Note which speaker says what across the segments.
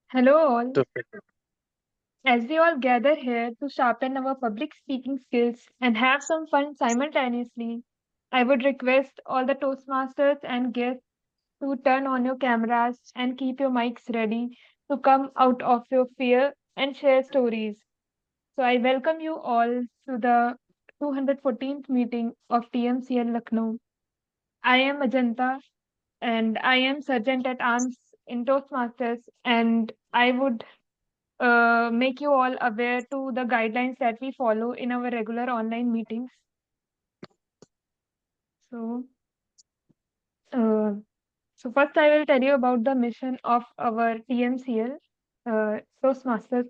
Speaker 1: Hello, all.
Speaker 2: to
Speaker 1: As we all gather here to sharpen our public speaking skills and have some fun simultaneously, I would request all the Toastmasters and guests to turn on your cameras and keep your mics ready to come out of your fear and share stories. So, I welcome you all to the 214th meeting of TMCL Lucknow. I am Ajanta and I am Sergeant at Arms in Toastmasters, and I would make you all aware to the guidelines that we follow in our regular online meetings. So, uh, so first I will tell you about the mission of our TMCL, Toastmasters.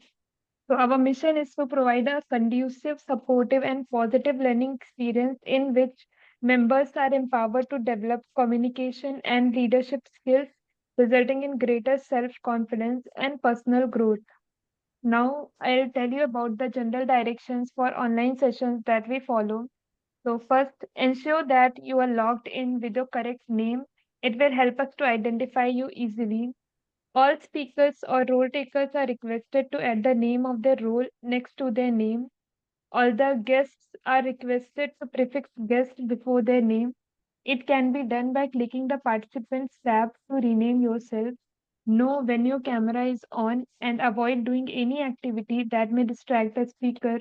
Speaker 1: So our mission is to provide a conducive, supportive, and positive learning experience in which members are empowered to develop communication and leadership skills, resulting in greater self-confidence and personal growth. Now, I'll tell you about the general directions for online sessions that we follow. So, first, ensure that you are logged in with your correct name. It will help us to identify you easily. All speakers or role takers are requested to add the name of their role next to their name. All the guests are requested to prefix guest before their name. It can be done by clicking the Participants tab to rename yourself. Know when your camera is on and avoid doing any activity that may distract the speaker.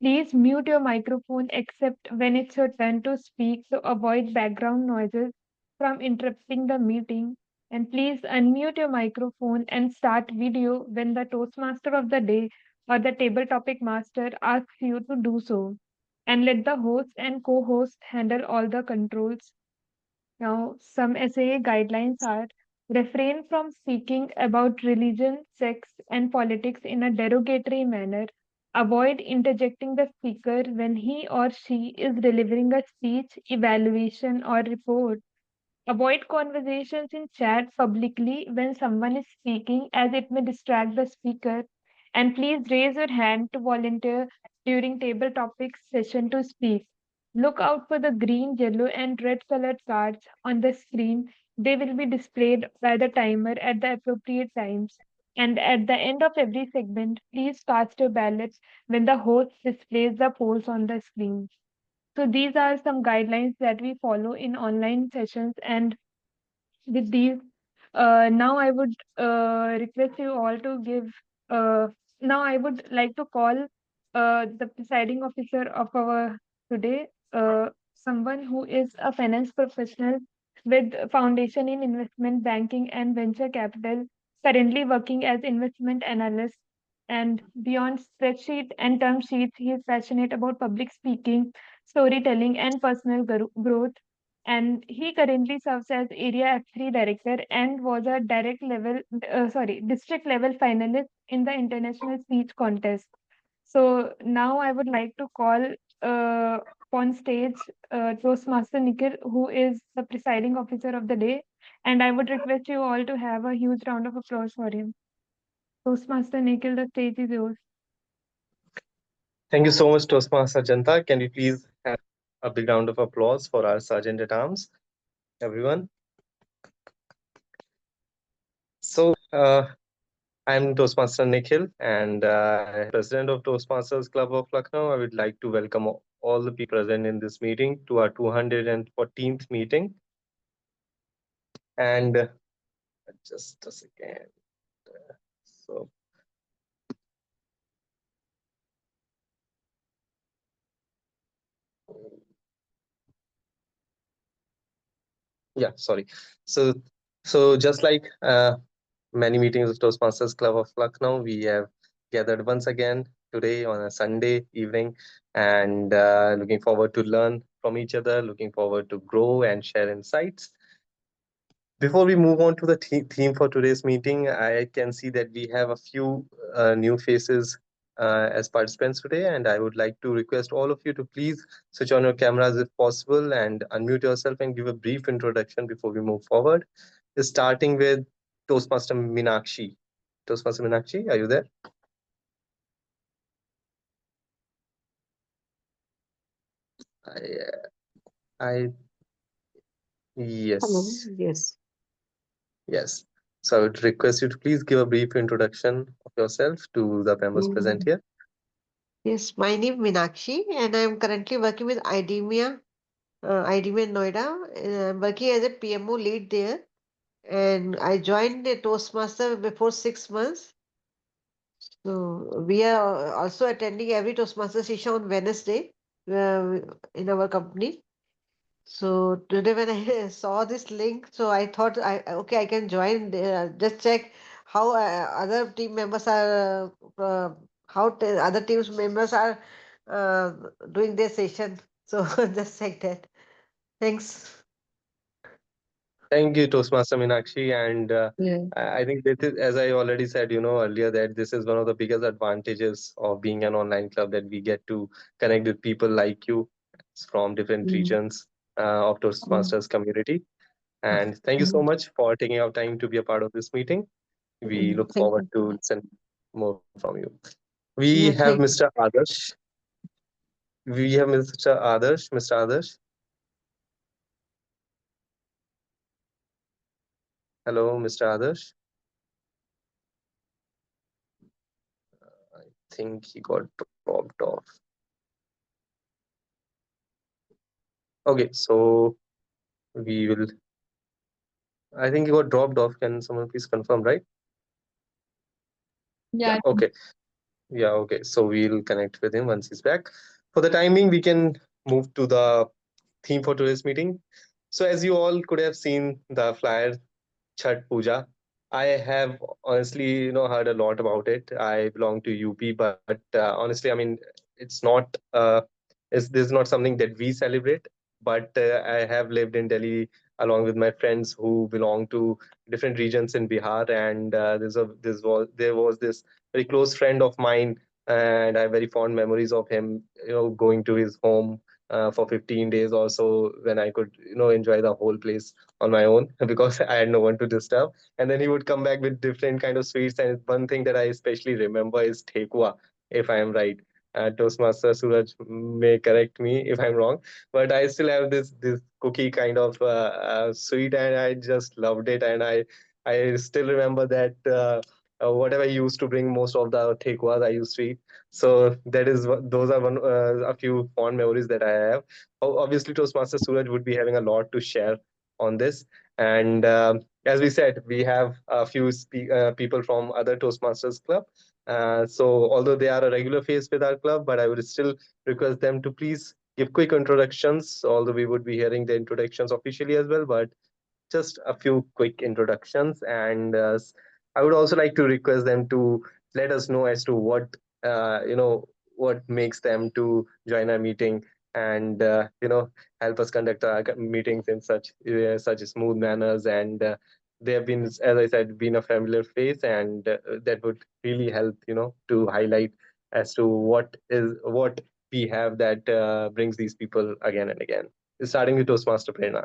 Speaker 1: Please mute your microphone except when it's your turn to speak to avoid background noises from interrupting the meeting. And please unmute your microphone and start video when the Toastmaster of the day or the table topic master asks you to do so. And let the host and co host handle all the controls. Now, some SAA guidelines are refrain from speaking about religion, sex, and politics in a derogatory manner. Avoid interjecting the speaker when he or she is delivering a speech, evaluation, or report. Avoid conversations in chat publicly when someone is speaking, as it may distract the speaker. And please raise your hand to volunteer during table topics session to speak. Look out for the green, yellow, and red colored cards on the screen. They will be displayed by the timer at the appropriate times. And at the end of every segment, please cast your ballots when the host displays the polls on the screen. So these are some guidelines that we follow in online sessions. And with these, now I would request you all to give. Now I would like to call the presiding officer of our today, someone who is a finance professional with foundation in investment banking and venture capital, currently working as investment analyst. And beyond spreadsheet and term sheets, he is passionate about public speaking, storytelling, and personal growth. And he currently serves as area F3 director and was a district level finalist in the international speech contest. So now I would like to call uh, on stage Toastmaster Nikhil, who is the presiding officer of the day, and I would request you all to have a huge round of applause for him. Toastmaster Nikhil, the stage is yours.
Speaker 2: Thank you so much, Toastmaster Janta. Can we please have a big round of applause for our Sergeant at Arms, everyone? So, I'm Toastmaster Nikhil, and President of Toastmasters Club of Lucknow. I would like to welcome all the people present in this meeting to our 214th meeting. And just a second. So, yeah, sorry. So, just like many meetings of Toastmasters Club of Lucknow, we have gathered once again today on a Sunday evening, and looking forward to learn from each other, looking forward to grow and share insights. Before we move on to the theme for today's meeting, I can see that we have a few new faces as participants today, and I would like to request all of you to please switch on your cameras if possible and unmute yourself and give a brief introduction before we move forward. Starting with Toastmaster Minakshi. Toastmaster Minakshi, are you there? I, I
Speaker 3: Hello.
Speaker 2: yes,
Speaker 3: Yes.
Speaker 2: yes. So I would request you to please give a brief introduction of yourself to the members present
Speaker 3: Mm.
Speaker 2: here.
Speaker 3: Yes, my name is Meenakshi, and I'm currently working with IDEMIA Noida. And I'm working as a PMO lead there, and I joined the Toastmaster before 6 months. So we are also attending every Toastmaster session on Wednesday in our company. So today when I saw this link, so I thought okay, I can join there, just check how other team members are other teams members are uh, doing their session. So just check that. Thanks.
Speaker 2: Thank you, Toastmaster Meenakshi. And
Speaker 3: Yeah.
Speaker 2: I think this is, as I already said, earlier, that this is one of the biggest advantages of being an online club, that we get to connect with people like you from different
Speaker 3: Mm.
Speaker 2: regions of
Speaker 3: Mm.
Speaker 2: Toastmasters community. And thank you so
Speaker 3: Mm.
Speaker 2: much for taking out time to be a part of this meeting. We look
Speaker 3: Thank
Speaker 2: forward
Speaker 3: you.
Speaker 2: to listen more from you. We
Speaker 3: Yeah,
Speaker 2: have
Speaker 3: thank
Speaker 2: Mr. Adarsh. We have Mr. Adarsh. Mr. Adarsh. Hello, Mr. Adarsh. I think he got dropped off. Okay, so we will. I think he got dropped off. Can someone please confirm, right? Yeah,
Speaker 1: Yeah.
Speaker 2: okay. Yeah, okay. So we'll connect with him once he's back. For the timing, we can move to the theme for today's meeting. So, as you all could have seen the flyer, Chhat Puja. I have honestly, heard a lot about it. I belong to UP, but honestly, I mean, it's not. This is not something that we celebrate. But I have lived in Delhi along with my friends who belong to different regions in Bihar, and there was this very close friend of mine, and I have very fond memories of him. Going to his home for 15 days or so, when I could enjoy the whole place on my own because I had no one to disturb. And then he would come back with different kind of sweets. And one thing that I especially remember is Thekua, if I am right. Toastmaster Suraj may correct me if I'm wrong, but I still have this cookie kind of sweet, and I just loved it. And I still remember that whatever I used to bring, most of the Thekuas I used to eat. So those are a few fond memories that I have. Obviously, Toastmaster Suraj would be having a lot to share on this. And as we said, we have a few people from other Toastmasters club. So although they are a regular face with our club, but I would still request them to please give quick introductions. Although we would be hearing the introductions officially as well, but just a few quick introductions. And I would also like to request them to let us know as to what makes them to join our meeting, and help us conduct our meetings in such smooth manners. And they have been, as I said, been a familiar face, and that would really help to highlight as to what we have that brings these people again and again. Starting with Toastmaster Prerna.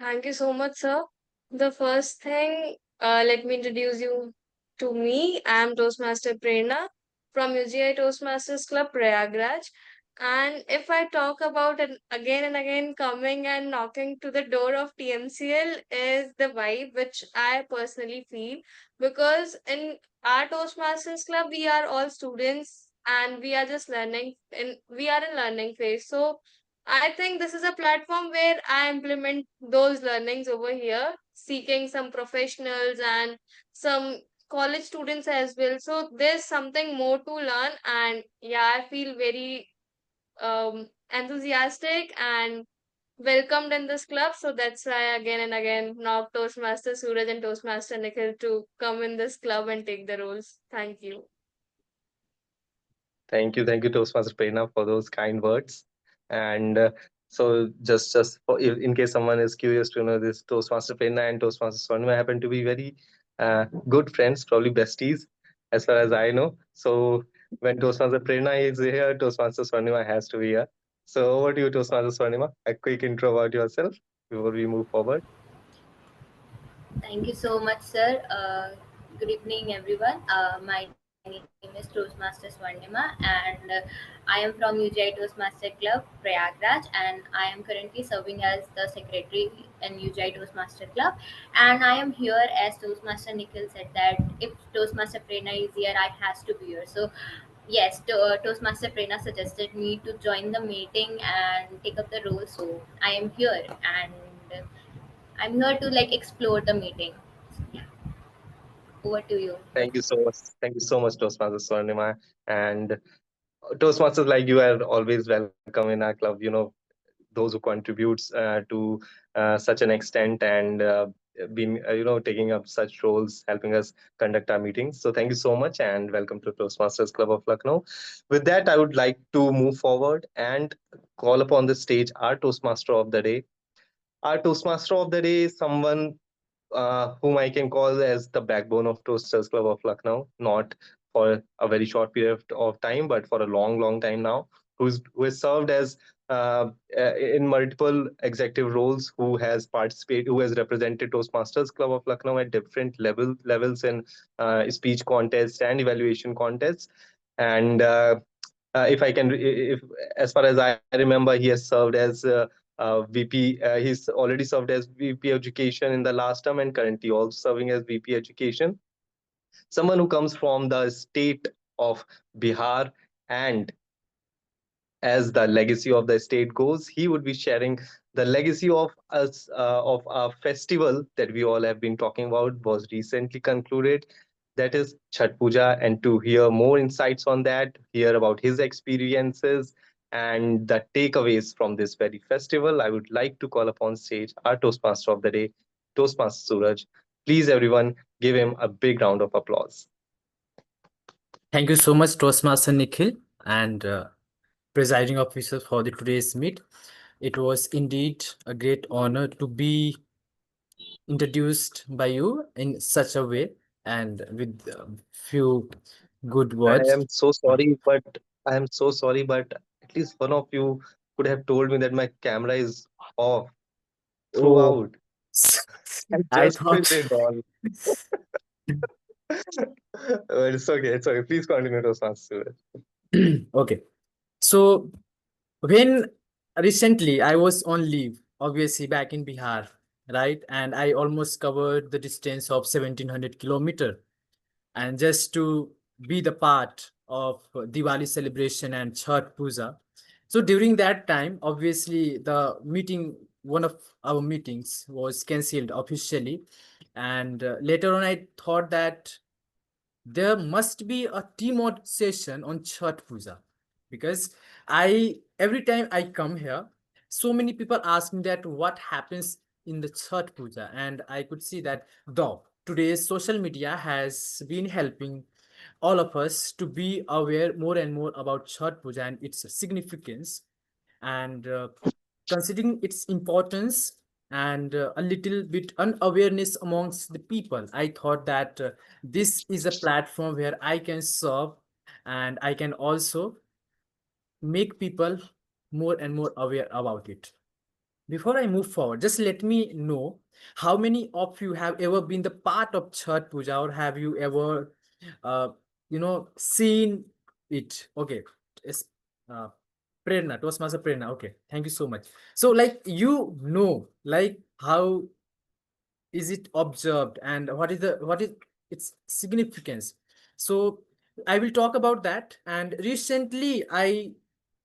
Speaker 4: Thank you so much, sir. The first thing, let me introduce you to me. I am Toastmaster Prerna from UGI Toastmasters Club, Prayagraj. And if I talk about it again and again, coming and knocking to the door of TMCL is the vibe which I personally feel, because in our Toastmasters Club, we are all students and we are just learning, and we are in learning phase. So I think this is a platform where I implement those learnings over here, seeking some professionals and some college students as well. So there's something more to learn, and yeah, I feel very enthusiastic and welcomed in this club. So that's why again and again knock Toastmaster Suraj and Toastmaster Nikhil to come in this club and take the roles. Thank you.
Speaker 2: Thank you, Toastmaster Prerna, for those kind words. And so, just for, in case someone is curious to know, this Toastmaster Prerna and Toastmaster Swarnima happen to be very good friends, probably besties, as far as I know. So, when Toastmaster Prerna is here, Toastmaster Swarnima has to be here. So, over to you, Toastmaster Swarnima. A quick intro about yourself before we move forward.
Speaker 5: Thank you so much, sir. Good evening, everyone. My name is name is Toastmaster Swarnima, and I am from UGI Toastmaster Club, Prayagraj, and I am currently serving as the secretary in UGI Toastmaster Club. And I am here as Toastmaster Nikhil said that if Toastmaster Prerna is here, I has to be here. So yes, Toastmaster Prerna suggested me to join the meeting and take up the role. So I am here, and I'm here to like explore the meeting. Yeah, over to you.
Speaker 2: Thank you so much. Thank you so much, Toastmasters Swarnima. And Toastmasters like you are always welcome in our club. Those who contributes to such an extent and been taking up such roles, helping us conduct our meetings. So thank you so much and welcome to Toastmasters Club of Lucknow. With that, I would like to move forward and call upon the stage our Toastmaster of the day. Our Toastmaster of the day is someone whom I can call as the backbone of Toasters Club of Lucknow, not for a very short period of time, but for a long, long time now, who has served as in multiple executive roles, who has represented Toastmasters Club of Lucknow at different levels in speech contests and evaluation contests. And if I can, if as far as I remember, he has served as VP. He's already served as VP Education in the last term, and currently also serving as VP Education. Someone who comes from the state of Bihar, and as the legacy of the state goes, he would be sharing the legacy of us of a festival that we all have been talking about was recently concluded. That is Chhat Puja, and to hear more insights on that, hear about his experiences and the takeaways from this very festival, I would like to call upon stage our Toastmaster of the day, Toastmaster Suraj. Please, everyone, give him a big round of applause.
Speaker 6: Thank you so much, Toastmaster Nikhil and presiding officer for the today's meet. It was indeed a great honor to be introduced by you in such a way and with few good
Speaker 2: I
Speaker 6: words.
Speaker 2: am so sorry, but I am so sorry, but at least one of you could have told me that my camera is off
Speaker 6: Oh,
Speaker 2: throughout. I
Speaker 6: I
Speaker 2: just
Speaker 6: thought.
Speaker 2: switched it on. But it's okay. It's okay. Please continue to answer.
Speaker 6: Okay. So when recently I was on leave, obviously back in Bihar, right? And I almost covered the distance of 1700 kilometer. And just to be the part of Diwali celebration and Chhat Puja. So during that time, obviously the meeting, one of our meetings was cancelled officially. And later on, I thought that there must be a team session on Chhat Puja because every time I come here, so many people ask me that what happens in the Chhat Puja, and I could see that though today's social media has been helping all of us to be aware more and more about Chhat Puja and its significance, and considering its importance and a little bit unawareness amongst the people, I thought that this is a platform where I can serve and I can also make people more and more aware about it. Before I move forward, just let me know how many of you have ever been the part of Chhat Puja, or have you ever, uh, seen it? Okay, it's uh, Prerna, Toastmaster Prerna. Okay, thank you so much. So, like, like how is it observed and what is its significance? So I will talk about that. And recently I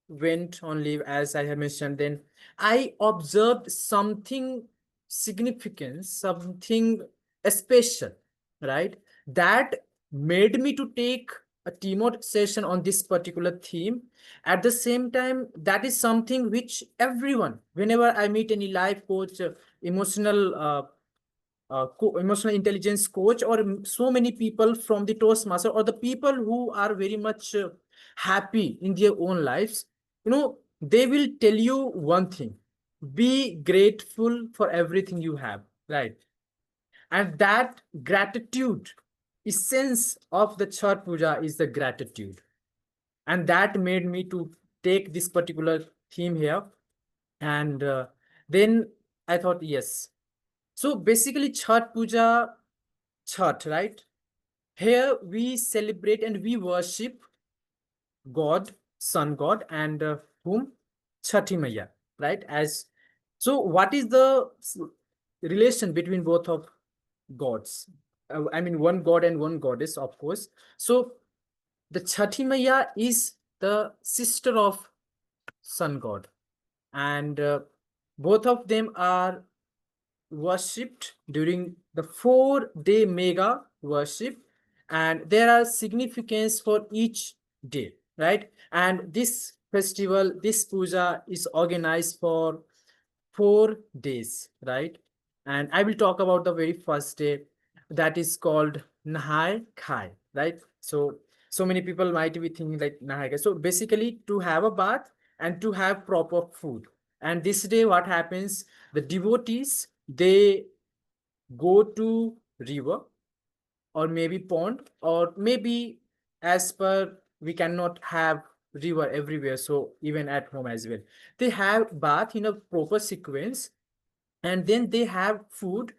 Speaker 6: went on leave, as I have mentioned. Then I observed something significant, something special, right? That made me to take a team session on this particular theme. At the same time, that is something which everyone, whenever I meet any life coach, emotional emotional intelligence coach, or so many people from the Toastmaster, or the people who are very much happy in their own lives, they will tell you one thing: be grateful for everything you have, right? And that gratitude, essence of the Chhat Puja is the gratitude. And that made me to take this particular theme here. And then I thought, yes. So basically, Chhat Puja, Chhat, right? Here we celebrate and we worship God, Sun God, and whom? Chhathi Maiya, right? As so, what is the relation between both of gods? I mean, one god and one goddess, of course. So, the Chhathi Maiya is the sister of Sun God, and both of them are worshipped during the 4-day mega worship, and there are significance for each day, right? And this festival, this puja is organized for 4 days, right? And I will talk about the very first day, that is called Nahai Khai, right? So many people might be thinking like Nahai Khai. So basically, to have a bath and to have proper food. And this day, what happens? The devotees, they go to river or maybe pond, or maybe, as per, we cannot have river everywhere, so even at home as well, they have bath in a proper sequence, and then they have food,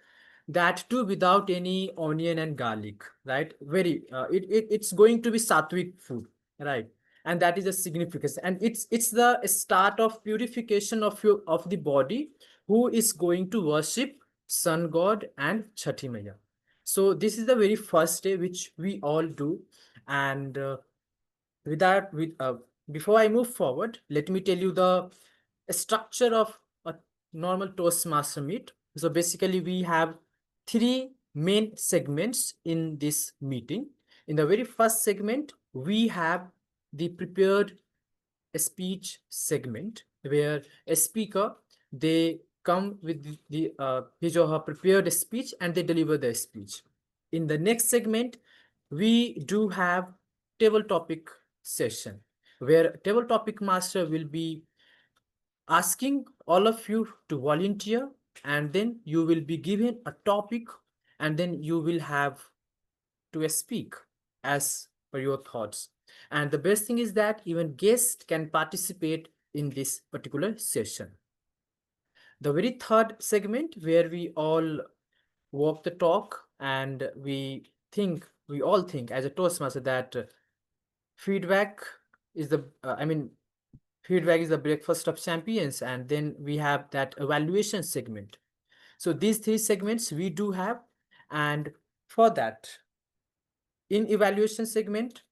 Speaker 6: that too without any onion and garlic, right? Very it's going to be sattvic food, right? And that is the significance, and it's the start of purification of the body, who is going to worship sun god and Chhathi Maiya. So this is the very first day which we all do. And with that, before I move forward, let me tell you the structure of a normal Toastmaster meet. So basically, we have 3 main segments in this meeting. In the very first segment, we have the prepared speech segment, where a speaker, they come with his or her prepared speech, and they deliver their speech. In the next segment, we do have table topic session, where table topic master will be asking all of you to volunteer, and then you will be given a topic, and then you will have to speak as per your thoughts. And the best thing is that even guests can participate in this particular session. The very third segment, where we all walk the talk, and we all think as a Toastmaster that feedback is the feedback is the breakfast of champions. And then we have that evaluation segment. So these 3 segments we do have. And for that, in evaluation segment,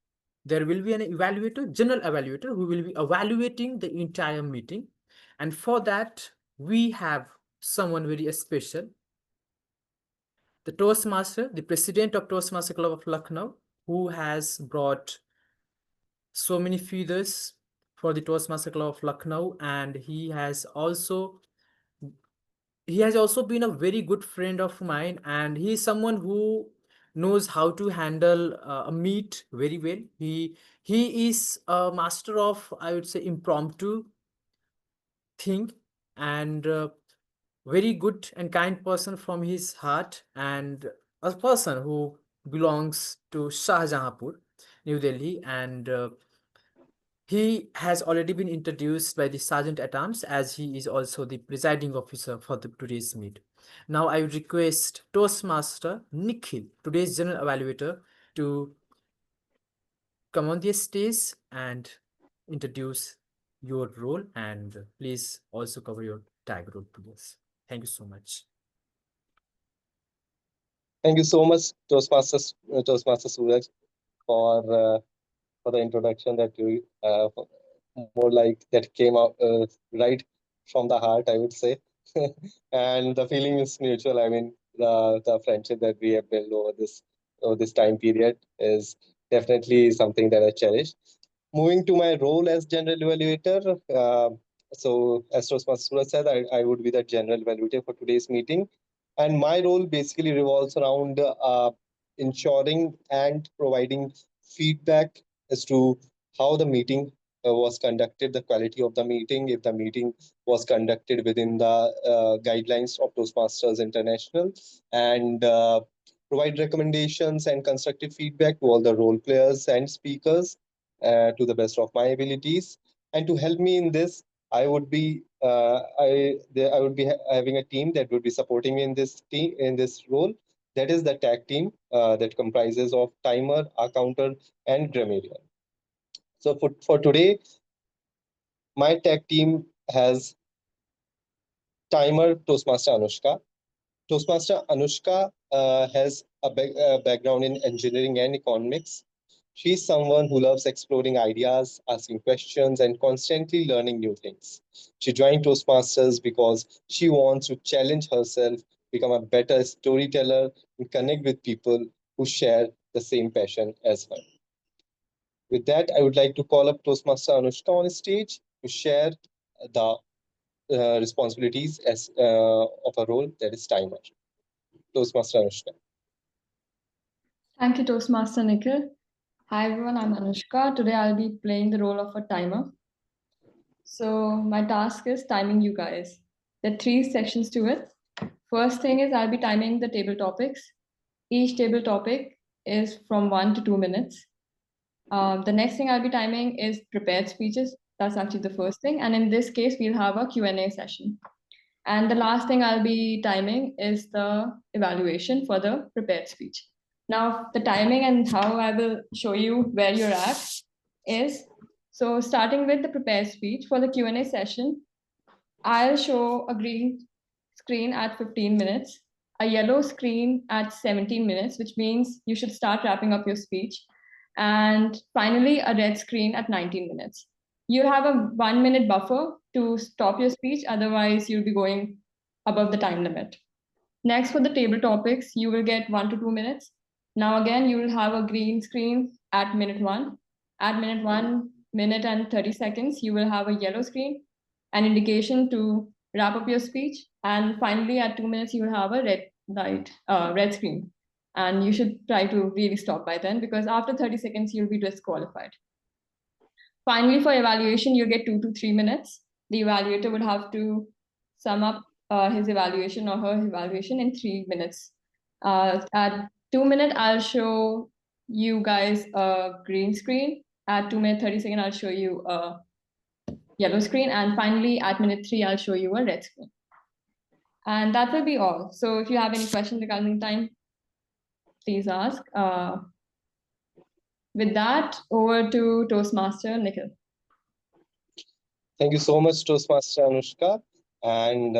Speaker 6: there will be an evaluator, general evaluator, who will be evaluating the entire meeting. And for that, we have someone very special, the Toastmaster, the president of Toastmaster Club of Lucknow, who has brought so many feathers for the Toastmaster Club of Lucknow. And he has also been a very good friend of mine, and he is someone who knows how to handle a meet very well. He is a master of, I would say, impromptu thing, and very good and kind person from his heart, and a person who belongs to Shahjahanpur, New Delhi. And he has already been introduced by the Sergeant at Arms, as he is also the presiding officer for today's meet. Now I would request Toastmaster Nikhil, today's general evaluator, to come on the stage and introduce your role, and please also cover your tag role, please. Thank you so much.
Speaker 2: Thank you so much, Toastmaster Suraj, for the introduction that you more like that came out right from the heart, I would say. And the feeling is mutual. I mean, the friendship that we have built over this time period is definitely something that I cherish. Moving to my role as general evaluator, so as Toastmaster Suraj said, I would be the general evaluator for today's meeting. And my role basically revolves around ensuring and providing feedback as to how the meeting was conducted, the quality of the meeting, if the meeting was conducted within the guidelines of Toastmasters International, and provide recommendations and constructive feedback to all the role players and speakers to the best of my abilities. And to help me in this, I would be I would be having a team that would be supporting me in this role. That is the tag team that comprises of timer, counter, and grammarian. So for today, my tag team has timer Toastmaster Anushka. Toastmaster Anushka has a background in engineering and economics. She's someone who loves exploring ideas, asking questions, and constantly learning new things. She joined Toastmasters because she wants to challenge herself, become a better storyteller, and connect with people who share the same passion as her. With that, I would like to call up Toastmaster Anushka on stage to share the responsibilities of a role that is timer. Toastmaster Anushka.
Speaker 7: Thank you, Toastmaster Nikhil. Hi everyone, I'm Anushka. Today I'll be playing the role of a timer. So my task is timing you guys. There are 3 sections to it. First thing is I'll be timing the table topics. Each table topic is from 1 to 2 minutes. The next thing I'll be timing is prepared speeches. That's actually the first thing. And in this case, we'll have a Q&A session. And the last thing I'll be timing is the evaluation for the prepared speech. Now, the timing and how I will show you where you're at is, so starting with the prepared speech for the Q&A session, I'll show a green screen at 15 minutes, a yellow screen at 17 minutes, which means you should start wrapping up your speech, and finally a red screen at 19 minutes. You have a 1 minute buffer to stop your speech, otherwise you'll be going above the time limit. Next, for the table topics, you will get 1 to 2 minutes. Now again, you will have a green screen at minute 1. At minute 1 minute and 30 seconds, you will have a yellow screen, an indication to wrap up your speech. And finally, at 2 minutes, you will have a red screen. And you should try to really stop by then, because after 30 seconds, you'll be disqualified. Finally, for evaluation, you get 2 to 3 minutes. The evaluator would have to sum up his evaluation or her evaluation in 3 minutes. At 2 minutes, I'll show you guys a green screen. At 2 minutes 30 seconds, I'll show you a yellow screen. And finally, at minute 3, I'll show you a red screen. And that will be all. So if you have any questions regarding time, please ask. With that, over to Toastmaster Nikhil.
Speaker 2: Thank you so much, Toastmaster Anushka. And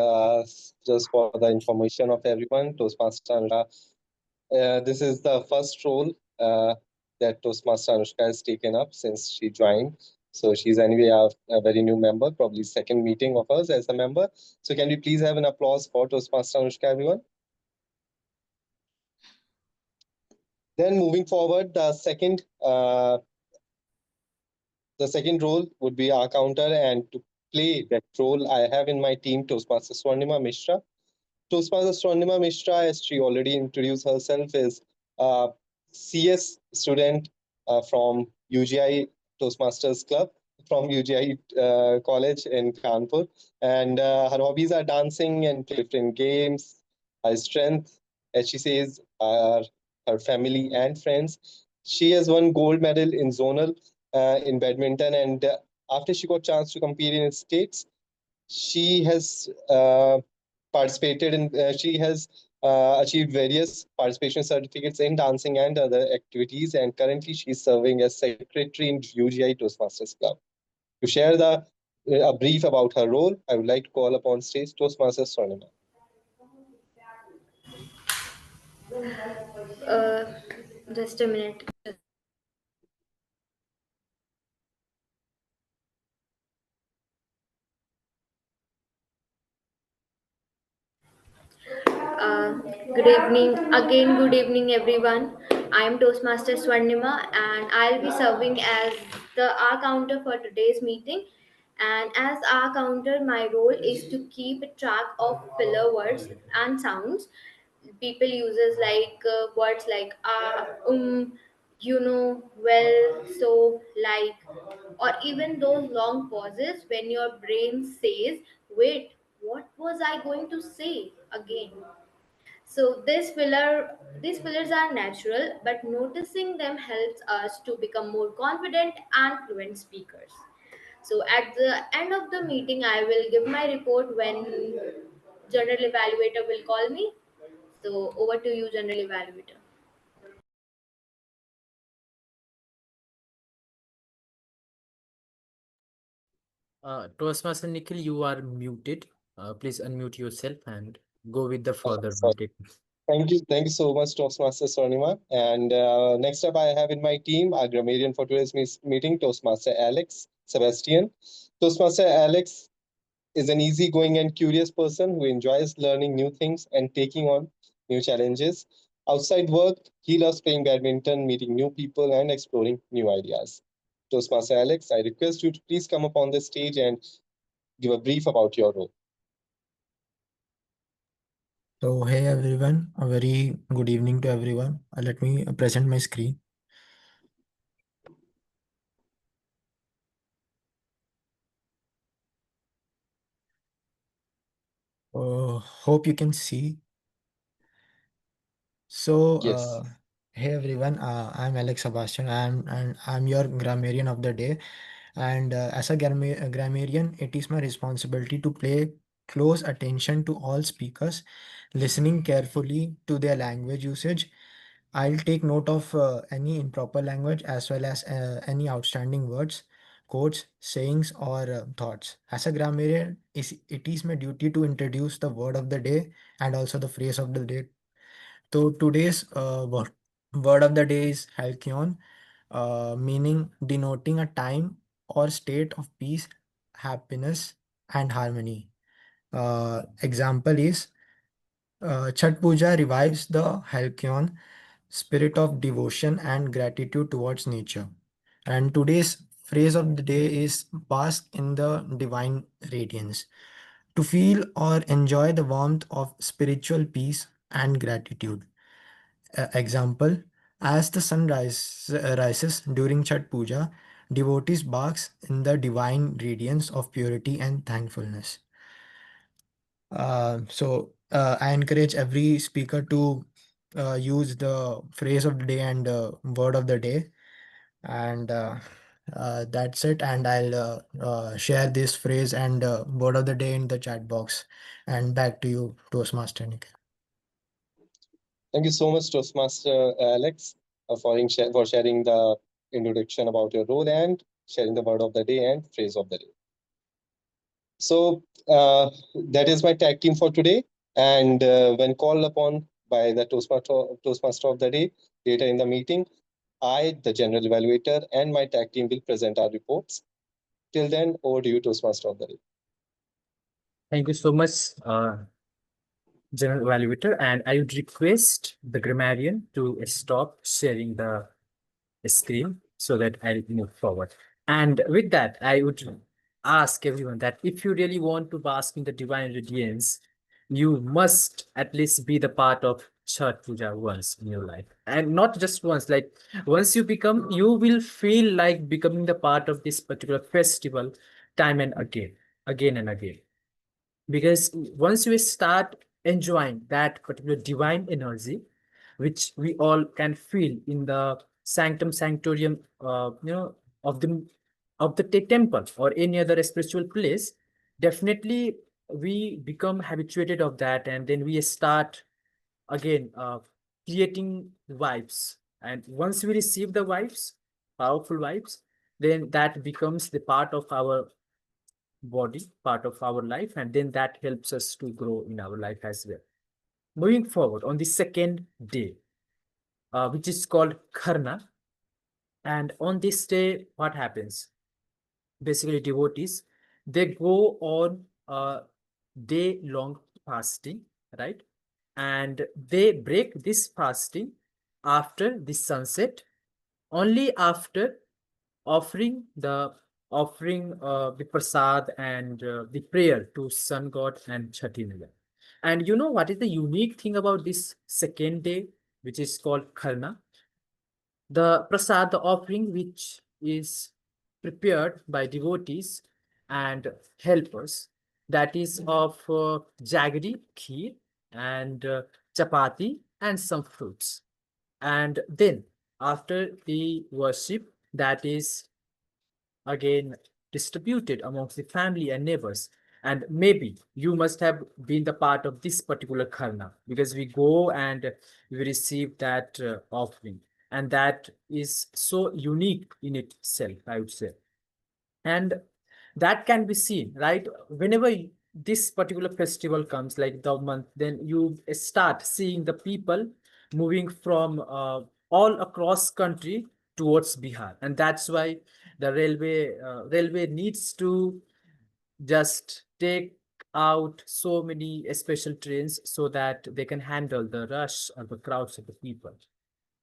Speaker 2: just for the information of everyone, Toastmaster Anushka, this is the first role that Toastmaster Anushka has taken up since she joined. So she's anyway a very new member, probably second meeting of us as a member. So can we please have an applause for Toastmaster Anushka, everyone? Then moving forward, the second role would be our counter, and to play that role, I have in my team Toastmaster Swarnima Mishra. Toastmaster Swarnima Mishra, as she already introduced herself, is a CS student from UGI Toastmasters Club, from UGI College in Kanpur. And her hobbies are dancing and different games. Her strength, as she says, are her family and friends. She has won gold medal in zonal in badminton, and after she got chance to compete in states, she has participated in. She has achieved various participation certificates in dancing and other activities, and currently she is serving as secretary in UGI Toastmasters Club. To share a brief about her role, I would like to call upon stage Toastmasters Swarnima.
Speaker 5: Just a minute. Good evening again. Good evening, everyone. I am Toastmaster Swarnima, and I'll be serving as the R counter for today's meeting. And as R counter, my role is to keep track of filler words and sounds. People uses like words like well, so, like, or even those long pauses when your brain says, "Wait, what was I going to say again?" So these fillers are natural, but noticing them helps us to become more confident and fluent speakers. So at the end of the meeting, I will give my report when general evaluator will call me. So over to you, General Evaluator.
Speaker 6: Toastmaster Nikhil, you are muted. Please unmute yourself and go with the further
Speaker 2: Sorry.
Speaker 6: meeting.
Speaker 2: Thank you so much, Toastmaster Swarnima. And next up, I have in my team our grammarian for today's meeting, Toastmaster Alex Sebastian. Toastmaster Alex is an easygoing and curious person who enjoys learning new things and taking on new challenges. Outside work, he loves playing badminton, meeting new people, and exploring new ideas. Toastmaster Alex, I request you to please come up on the stage and give a brief about your role.
Speaker 8: So, hey everyone, a very good evening to everyone. Let me present my screen. Hope you can see. So,
Speaker 2: Yes.
Speaker 8: hey everyone, I'm Alex Sebastian. I'm your grammarian of the day. And as a grammarian, it is my responsibility to pay close attention to all speakers, listening carefully to their language usage. I'll take note of any improper language as well as any outstanding words, quotes, sayings, or thoughts. As a grammarian, it is my duty to introduce the word of the day and also the phrase of the day. So today's word of the day is halcyon, meaning denoting a time or state of peace, happiness, and harmony. Example is Chhat Puja revives the halcyon spirit of devotion and gratitude towards nature. And today's phrase of the day is bask in the divine radiance. To feel or enjoy the warmth of spiritual peace and gratitude. Example, as the sun rises during Chhat Puja, devotees bask in the divine radiance of purity and thankfulness. I encourage every speaker to use the phrase of the day and word of the day. And that's it. And I'll share this phrase and word of the day in the chat box. And back to you, Toastmaster Nikhil.
Speaker 2: Thank you so much, Toastmaster Alex, for sharing the introduction about your role and sharing the word of the day and phrase of the day. So that is my tag team for today. And when called upon by the Toastmaster of the day later in the meeting, I, the general evaluator, and my tag team will present our reports. Till then, over to you, Toastmaster of the day.
Speaker 6: Thank you so much, General Evaluator. And I would request the grammarian to stop sharing the screen so that I'll move forward. And with that, I would ask everyone that if you really want to bask in the divine radiance, you must at least be the part of Chhat Puja once in your life. And not just once, like once you become, you will feel like becoming the part of this particular festival time and again and again. Because once you start enjoying that particular divine energy, which we all can feel in the sanctum sanctorium, of the temple or any other spiritual place, definitely we become habituated of that, and then we start again creating vibes. And once we receive the vibes, powerful vibes, then that becomes the part of our body, part of our life, and then that helps us to grow in our life as well. Moving forward on the second day, which is called Kharna. And on this day, what happens? Basically, devotees, they go on a day-long fasting, right? And they break this fasting after the sunset, only after offering the prasad and the prayer to sun god and Chhathi Maiya. And you know what is the unique thing about this second day, which is called Kharna? The prasad, the offering which is prepared by devotees and helpers, that is of jaggery, kheer, and chapati, and some fruits. And then after the worship, that is again distributed amongst the family and neighbors. And maybe you must have been the part of this particular kharna, because we go and we receive that offering, and that is so unique in itself, I would say. And that can be seen, right? Whenever this particular festival comes, like the month, then you start seeing the people moving from all across country towards Bihar. And that's why the railway needs to just take out so many special trains so that they can handle the rush or the crowds of the people.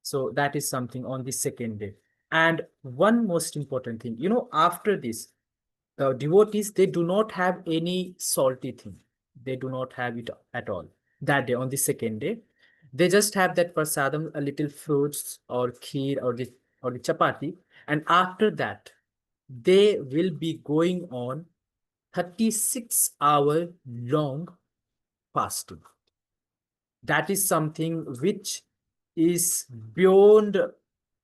Speaker 6: So that is something on the second day. And one most important thing, after this, the devotees, they do not have any salty thing. They do not have it at all that day. On the second day, they just have that prasadam, a little fruits or kheer or the chapati. And after that, they will be going on 36-hour long fasting. That is something which is beyond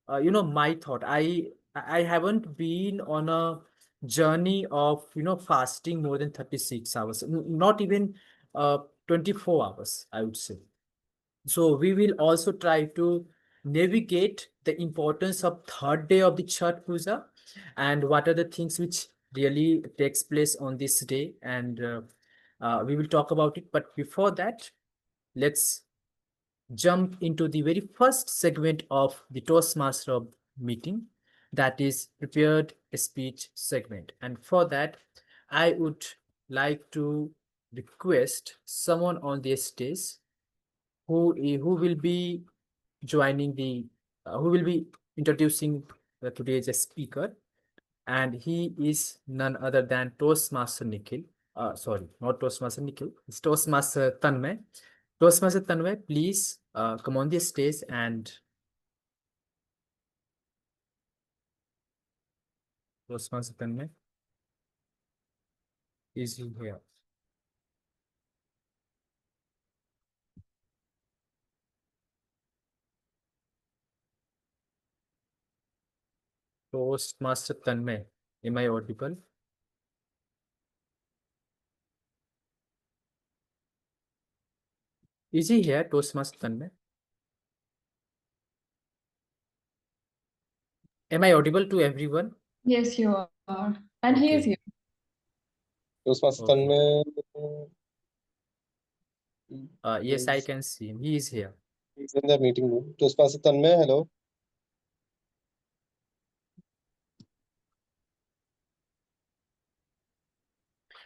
Speaker 6: my thought. I haven't been on a journey of fasting more than 36 hours, not even 24 hours, I would say. So we will also try to navigate the importance of third day of the Chhat Puja, and what are the things which really takes place on this day, and we will talk about it. But before that, let's jump into the very first segment of the Toastmaster meeting, that is prepared speech segment. And for that, I would like to request someone on the stage who will be joining the who will be introducing today's speaker, and he is none other than Toastmaster Nikhil. Sorry, not Toastmaster Nikhil, it's Toastmaster Tanmay. Toastmaster Tanmay, please come on the stage. And Toastmaster Tanmay, is he here? Toastmaster Tanmay, am I audible? Is he here, Toastmaster Tanmay? Am I audible to everyone?
Speaker 7: Yes, you are. And he is
Speaker 6: Okay.
Speaker 7: here.
Speaker 2: Toastmaster
Speaker 6: Okay.
Speaker 2: Tanmay,
Speaker 6: Yes, I can see him. He is here.
Speaker 2: he's in the meeting room. Toastmaster Tanmay, hello.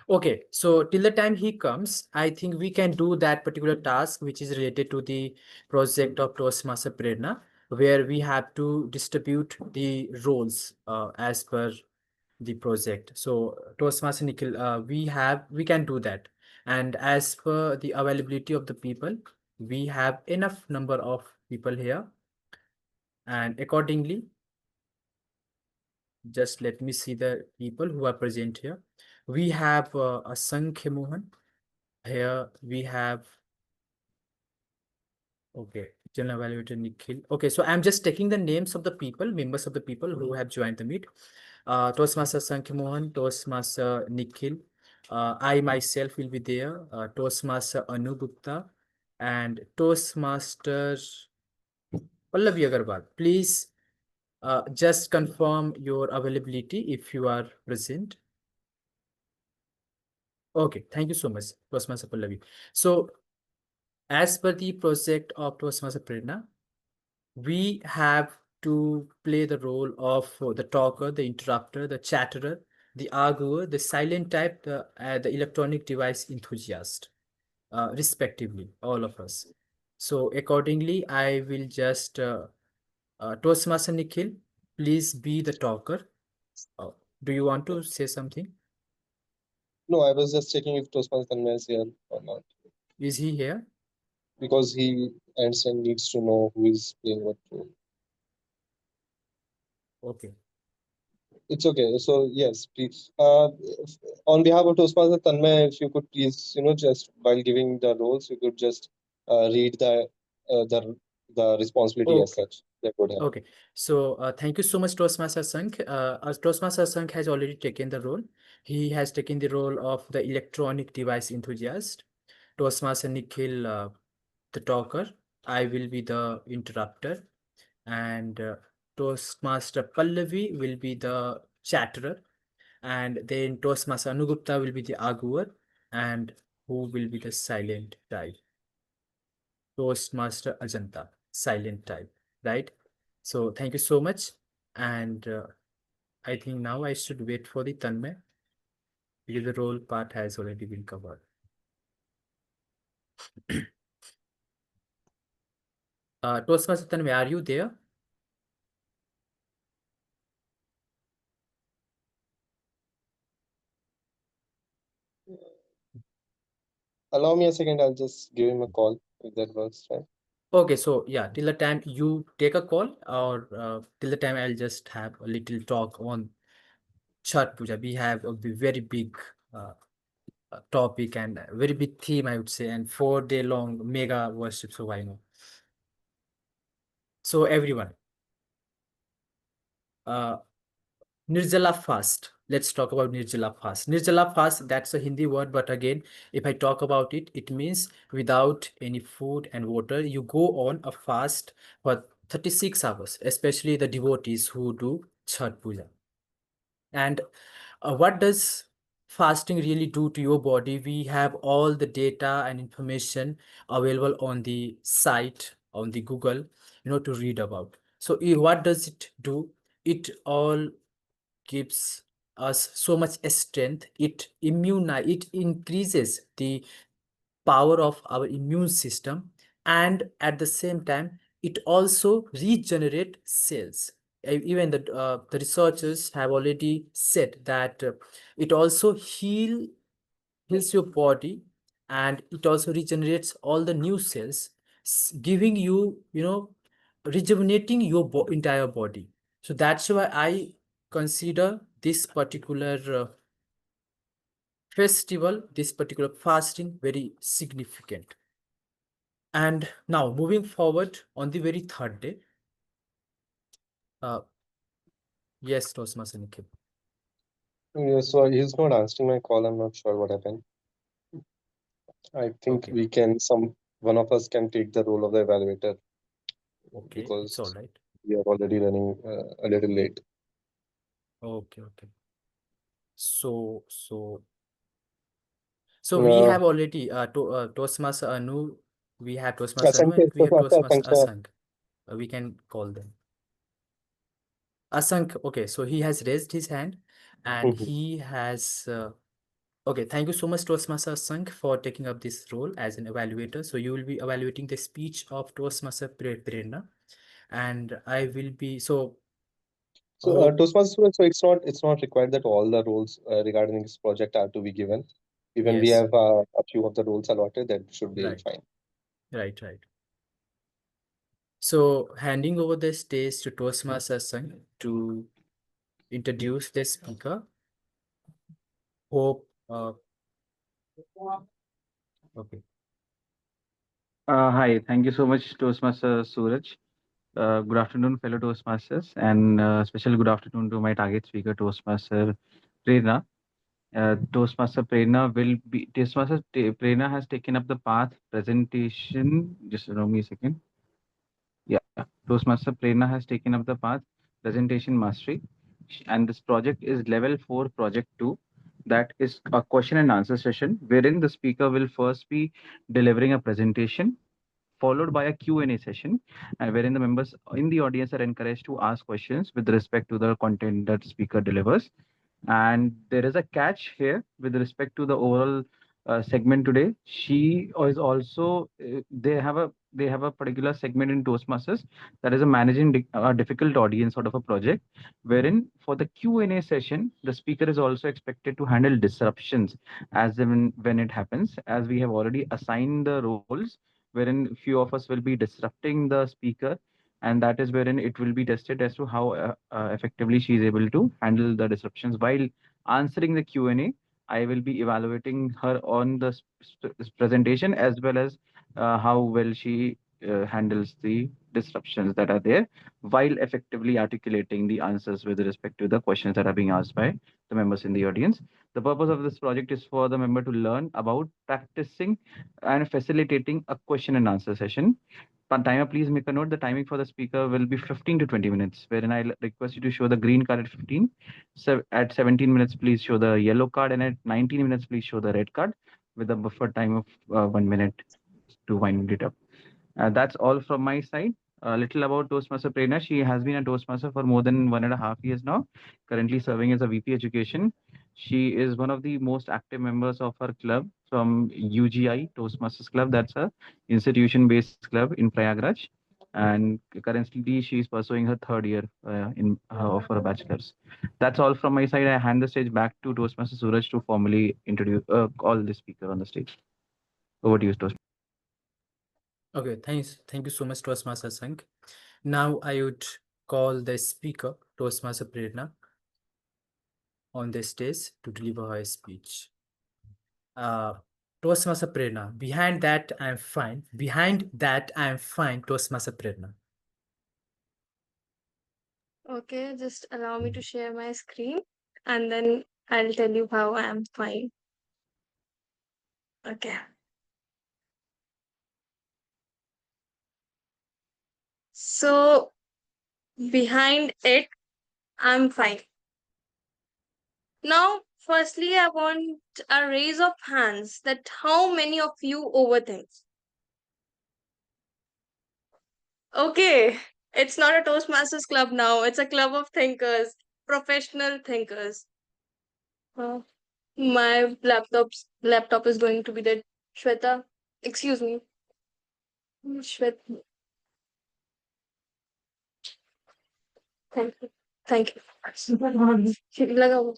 Speaker 6: Okay, so till the time he comes, I think we can do that particular task which is related to the project of Toastmaster Prerna, where we have to distribute the roles as per the project. So Toastmaster Nikhil, we can do that. And as per the availability of the people, we have enough number of people here. And accordingly, just let me see the people who are present here. We have Asankhya Mohan. Here we have, okay, General Evaluator Nikhil. Okay, so I'm just taking the names of the people, members of the people who have joined the meet. Toastmaster Asankhya Mohan, Toastmaster Nikhil. I myself will be there. Toastmaster Anu Gupta and Toastmaster Pallavi Agarwal. Please just confirm your availability if you are present. Okay, thank you so much, Toastmaster Pallavi. So, as per the project of Toastmaster Prerna, we have to play the role of the talker, the interrupter, the chatterer, the arguer, the silent type, the electronic device enthusiast, respectively, all of us. So accordingly, I will just, Toastmaster Nikhil, please be the talker. Do you want to say something?
Speaker 2: No, I was just checking if Toastmaster Tanmay is here or not,
Speaker 6: Is he here?
Speaker 2: because he Einstein needs to know who is playing what role.
Speaker 6: Okay.
Speaker 2: It's okay. So yes, please. On behalf of Toastmaster Tanmay, if you could please, just while giving the roles, you could just read the responsibility as
Speaker 6: Okay.
Speaker 2: such. that would help.
Speaker 6: Okay, so thank you so much, Toastmaster Sank. Toastmaster Sank has already taken the role. He has taken the role of the electronic device enthusiast. Toastmaster Nikhil, the talker. I will be the interrupter, and Toastmaster Pallavi will be the chatterer, and then Toastmaster Anugupta will be the arguer, and who will be the silent type? Toastmaster Ajanta, silent type, right? So thank you so much. And I think now I should wait for the Tanmay because the role part has already been covered. Toastmaster Tanmay, are you there?
Speaker 2: Allow me a second. I'll just give him a call if that works, right?
Speaker 6: Okay, so yeah, till the time you take a call, or till the time I'll just have a little talk on Chhat Puja. We have a very big topic and a very big theme, I would say, and 4 day long mega worship. So why not? So everyone, Nirjala fast. Let's talk about Nirjala fast. Nirjala fast, that's a Hindi word, but again, if I talk about it, it means without any food and water, you go on a fast for 36 hours, especially the devotees who do Chhat Puja. And what does fasting really do to your body? We have all the data and information available on the site, on the Google, to read about. So what does it do? It all gives us so much strength. It increases the power of our immune system, and at the same time it also regenerate cells. Even the researchers have already said that it also heals your body, and it also regenerates all the new cells, giving you rejuvenating your entire body. So that's why I consider this particular festival, this particular fasting, very significant. And now moving forward on the very third day. Yes, Toastmaster Nikhil.
Speaker 2: Yeah, so he's not answering my call. I'm not sure what happened. I think
Speaker 6: Okay.
Speaker 2: we can, one of us can take the role of the evaluator
Speaker 6: Okay, it's
Speaker 2: because
Speaker 6: all right.
Speaker 2: we are already running a little late.
Speaker 6: Okay. So we have already Toastmaster Anu, we have Toastmaster Anu, and we have Toastmaster Asank. We can call them. Asank, okay, so he has raised his hand, and he has okay, thank you so much, Toastmaster Asank, for taking up this role as an evaluator. So you will be evaluating the speech of Toastmaster Prerna, and I will be
Speaker 2: So Toastmasters, so it's not required that all the roles regarding this project are to be given. Even we
Speaker 6: Yes.
Speaker 2: have a few of the roles allotted, that should be
Speaker 6: Right.
Speaker 2: fine.
Speaker 6: Right. So handing over the stage to Toastmaster Asank to introduce the speaker. Hope okay.
Speaker 9: Hi, thank you so much, Toastmaster Suraj. Good afternoon, fellow Toastmasters, and special good afternoon to my target speaker, Toastmaster Prerna. Prerna has taken up the path presentation. Just allow me a second. Yeah, Toastmaster Prerna has taken up the path presentation mastery, and this project is level 4, project 2. That is a question and answer session wherein the speaker will first be delivering a presentation followed by a Q&A session, wherein the members in the audience are encouraged to ask questions with respect to the content that speaker delivers. And there is a catch here with respect to the overall segment today. She is also they have a particular segment in Toastmasters that is a managing a difficult audience sort of a project, wherein for the Q&A session, the speaker is also expected to handle disruptions as when it happens, as we have already assigned the roles wherein few of us will be disrupting the speaker, and that is wherein it will be tested as to how effectively she is able to handle the disruptions while answering the Q&A. I will be evaluating her on the presentation as well as how well she handles the disruptions that are there while effectively articulating the answers with respect to the questions that are being asked by the members in the audience. The purpose of this project is for the member to learn about practicing and facilitating a question and answer session. But timer, please make a note. The timing for the speaker will be 15 to 20 minutes, wherein I request you to show the green card at 15. So at 17 minutes, please show the yellow card, and at 19 minutes, please show the red card with a buffer time of 1 minute to wind it up. That's all from my side. A little about Toastmaster Prerna. She has been a Toastmaster for more than 1.5 years now, currently serving as a VP Education. She is one of the most active members of her club from UGI Toastmasters Club. That's a institution-based club in Prayagraj. And currently, she is pursuing her third year of her bachelor's. That's all from my side. I hand the stage back to Toastmaster Suraj to formally introduce call the speaker on the stage. Over to you, Toastmaster.
Speaker 6: Okay, thanks. Thank you so much, Toastmaster Sank. Now I would call the speaker, Toastmaster Prerna, on the stage to deliver her speech. Toastmaster Prerna, behind that I am fine. Behind that I am fine, Toastmaster Prerna.
Speaker 4: Okay, just allow me to share my screen and then I'll tell you how I am fine. Okay. So behind it, I'm fine. Now, firstly, I want a raise of hands that how many of you overthink? Okay, it's not a Toastmasters club now. It's a club of thinkers, professional thinkers. My laptop is going to be dead. Shweta, excuse me. Shweta, thank you. Thank you. लगाओ.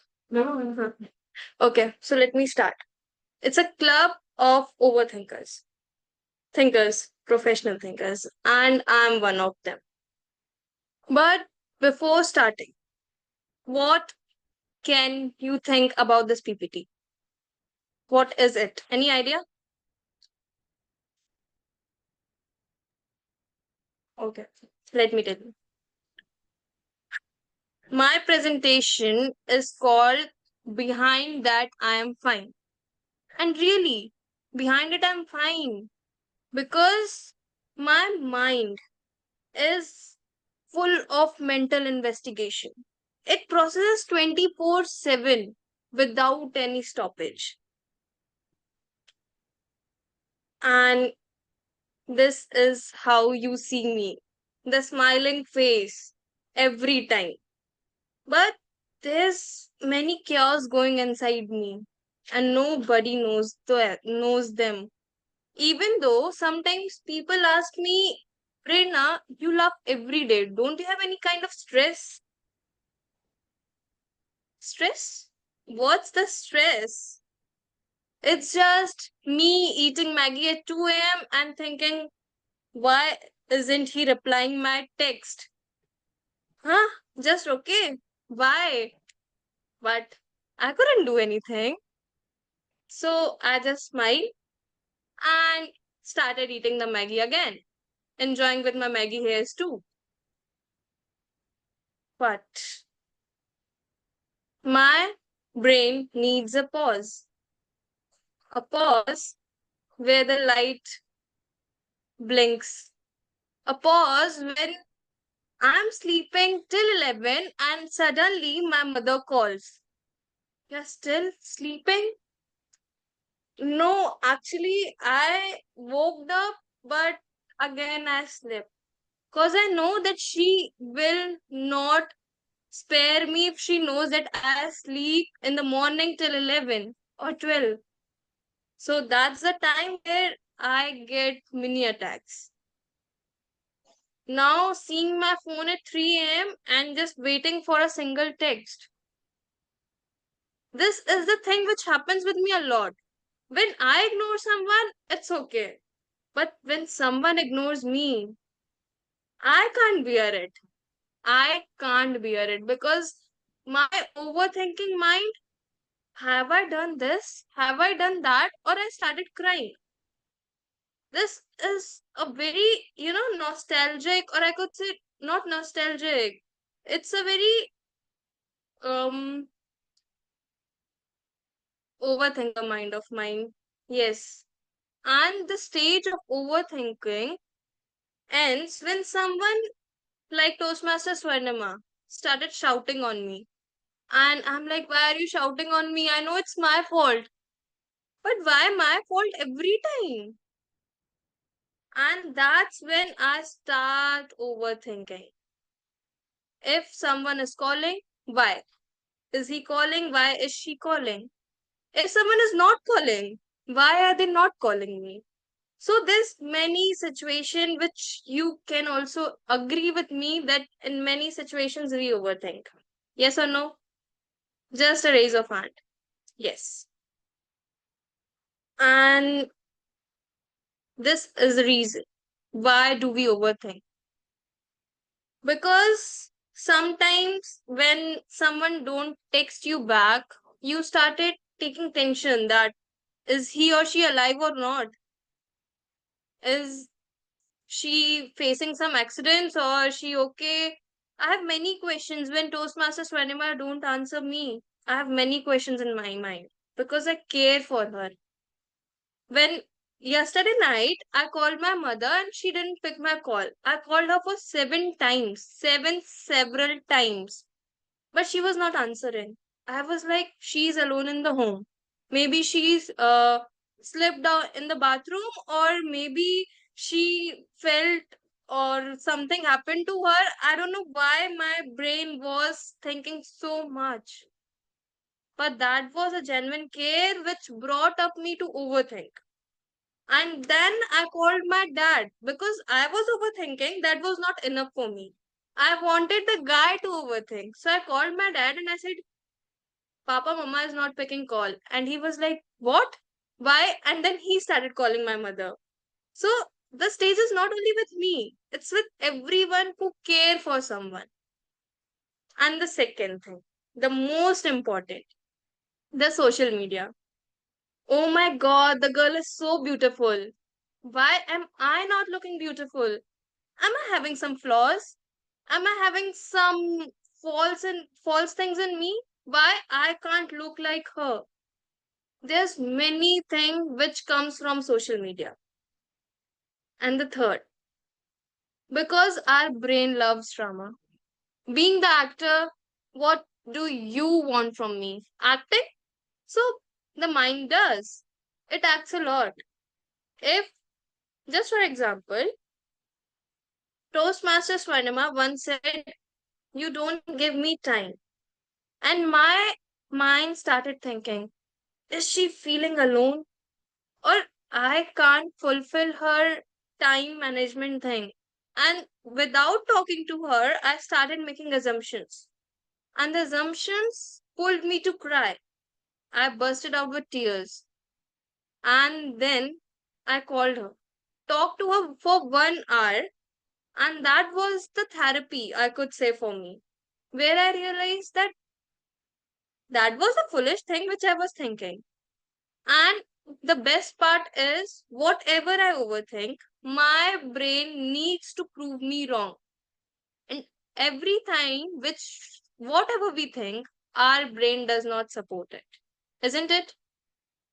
Speaker 4: Okay, so let me start. It's a club of overthinkers, thinkers, professional thinkers, and I'm one of them. But before starting, what can you think about this PPT? What is it? Any idea? Okay, let me tell you. My presentation is called Behind That I Am Fine. And really, behind it, I'm fine because my mind is full of mental investigation. It processes 24/7 without any stoppage. And this is how you see me, the smiling face every time. But there's many chaos going inside me, and nobody knows them. Even though sometimes people ask me, Prerna, you laugh every day. Don't you have any kind of stress? Stress? What's the stress? It's just me eating Maggie at 2 a.m. and thinking, why isn't he replying my text? Huh? Just okay. Why? But I couldn't do anything. So I just smiled and started eating the Maggie again, enjoying with my Maggie hairs too. But my brain needs a pause where the light blinks, a pause when I'm sleeping till 11 and suddenly my mother calls. You're still sleeping? No, actually, I woke up, but again I slept. Because I know that she will not spare me if she knows that I sleep in the morning till 11 or 12. So that's the time where I get mini attacks. Now, seeing my phone at 3 a.m. and just waiting for a single text. This is the thing which happens with me a lot. When I ignore someone, it's okay. But when someone ignores me, I can't bear it. I can't bear it because my overthinking mind, have I done this? Have I done that? Or I started crying. This is a very, nostalgic, or I could say not nostalgic. It's a very um overthinker mind of mine. Yes. And the stage of overthinking ends when someone like Toastmaster Swarnima started shouting on me. And I'm like, why are you shouting on me? I know it's my fault. But why my fault every time? And that's when I start overthinking. If someone is calling, why? Is he calling? Why is she calling? If someone is not calling, why are they not calling me? So there's many situation which you can also agree with me that in many situations we overthink. Yes or no? Just a raise of hand. Yes. And this is the reason. Why do we overthink? Because sometimes when someone don't text you back, you started taking tension that is he or she alive or not? Is she facing some accidents or is she okay? I have many questions when Toastmaster Swarnima don't answer me. I have many questions in my mind because I care for her. When yesterday night I called my mother and she didn't pick my call. I called her for 7 times, several times, but she was not answering. I was like, she's alone in the home. Maybe she's slipped down in the bathroom, or maybe she felt or something happened to her. I don't know why my brain was thinking so much. But that was a genuine care which brought up me to overthink. And then I called my dad because I was overthinking. That was not enough for me. I wanted the guy to overthink. So I called my dad and I said, Papa, Mama is not picking call. And he was like, what? Why? And then he started calling my mother. So the stage is not only with me, it's with everyone who care for someone. And the second thing, the most important, the social media. Oh my God, the girl is so beautiful. Why am I not looking beautiful? Am I having some flaws? Am I having some false things in me? Why I can't look like her? There's many things which comes from social media. And the third, because our brain loves drama. Being the actor, what do you want from me? Acting? So the mind does. It acts a lot. If, just for example, Toastmaster Swarnima once said, you don't give me time. And my mind started thinking, is she feeling alone? Or I can't fulfill her time management thing. And without talking to her, I started making assumptions. And the assumptions pulled me to cry. I bursted out with tears. And then I called her, talked to her for 1 hour, and that was the therapy, I could say, for me, where I realized that that was a foolish thing which I was thinking. And the best part is, whatever I overthink, my brain needs to prove me wrong. And every time, which whatever we think, our brain does not support it. Isn't it?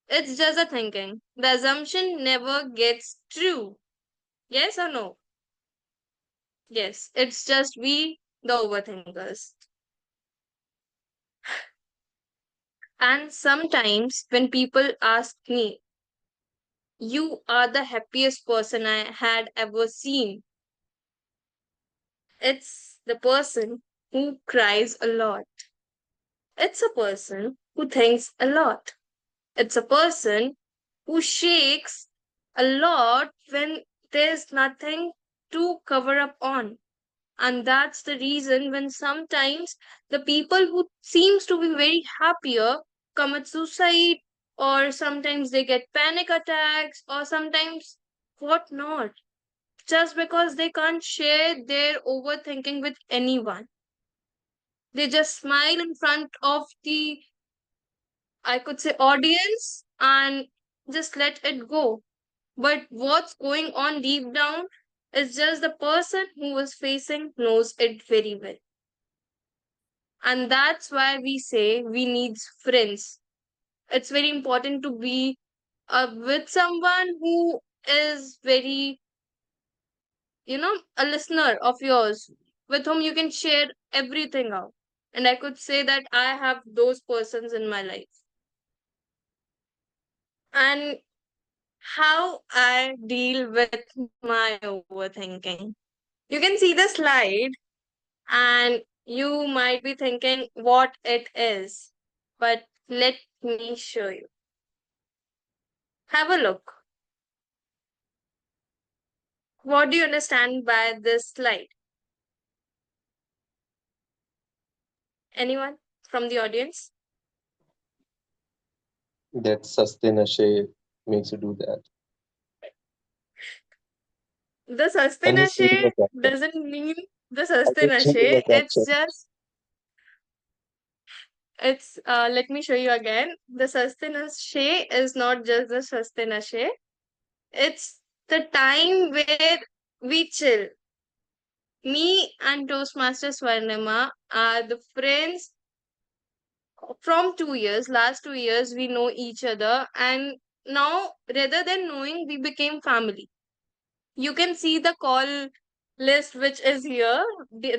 Speaker 4: It's just a thinking. The assumption never gets true. Yes or no? Yes, it's just we, the overthinkers. And sometimes when people ask me, you are the happiest person I had ever seen, it's the person who cries a lot. It's a person who thinks a lot. It's a person who shakes a lot when there's nothing to cover up on. And that's the reason when sometimes the people who seems to be very happier commit suicide, or sometimes they get panic attacks, or sometimes what not, just because they can't share their overthinking with anyone. They just smile in front of the, I could say, audience, and just let it go. But what's going on deep down is just the person who is facing knows it very well. And that's why we say we need friends. It's very important to be with someone who is very, a listener of yours, with whom you can share everything out. And I could say that I have those persons in my life. And how I deal with my overthinking. You can see the slide and you might be thinking what it is, but let me show you. Have a look. What do you understand by this slide? Anyone from the audience?
Speaker 2: That Sastinashe makes you do that.
Speaker 4: The
Speaker 2: I'm just reading
Speaker 4: Sastinashe
Speaker 2: the caption.
Speaker 4: doesn't mean the
Speaker 2: I'm just reading
Speaker 4: Sastinashe.
Speaker 2: the caption.
Speaker 4: Let me show you again. The Sastinashe is not just the Sastinashe. It's the time where we chill. Me and Toastmaster Swarnima are the friends from 2 years. Last 2 years, we know each other. And now, rather than knowing, we became family. You can see the call list which is here,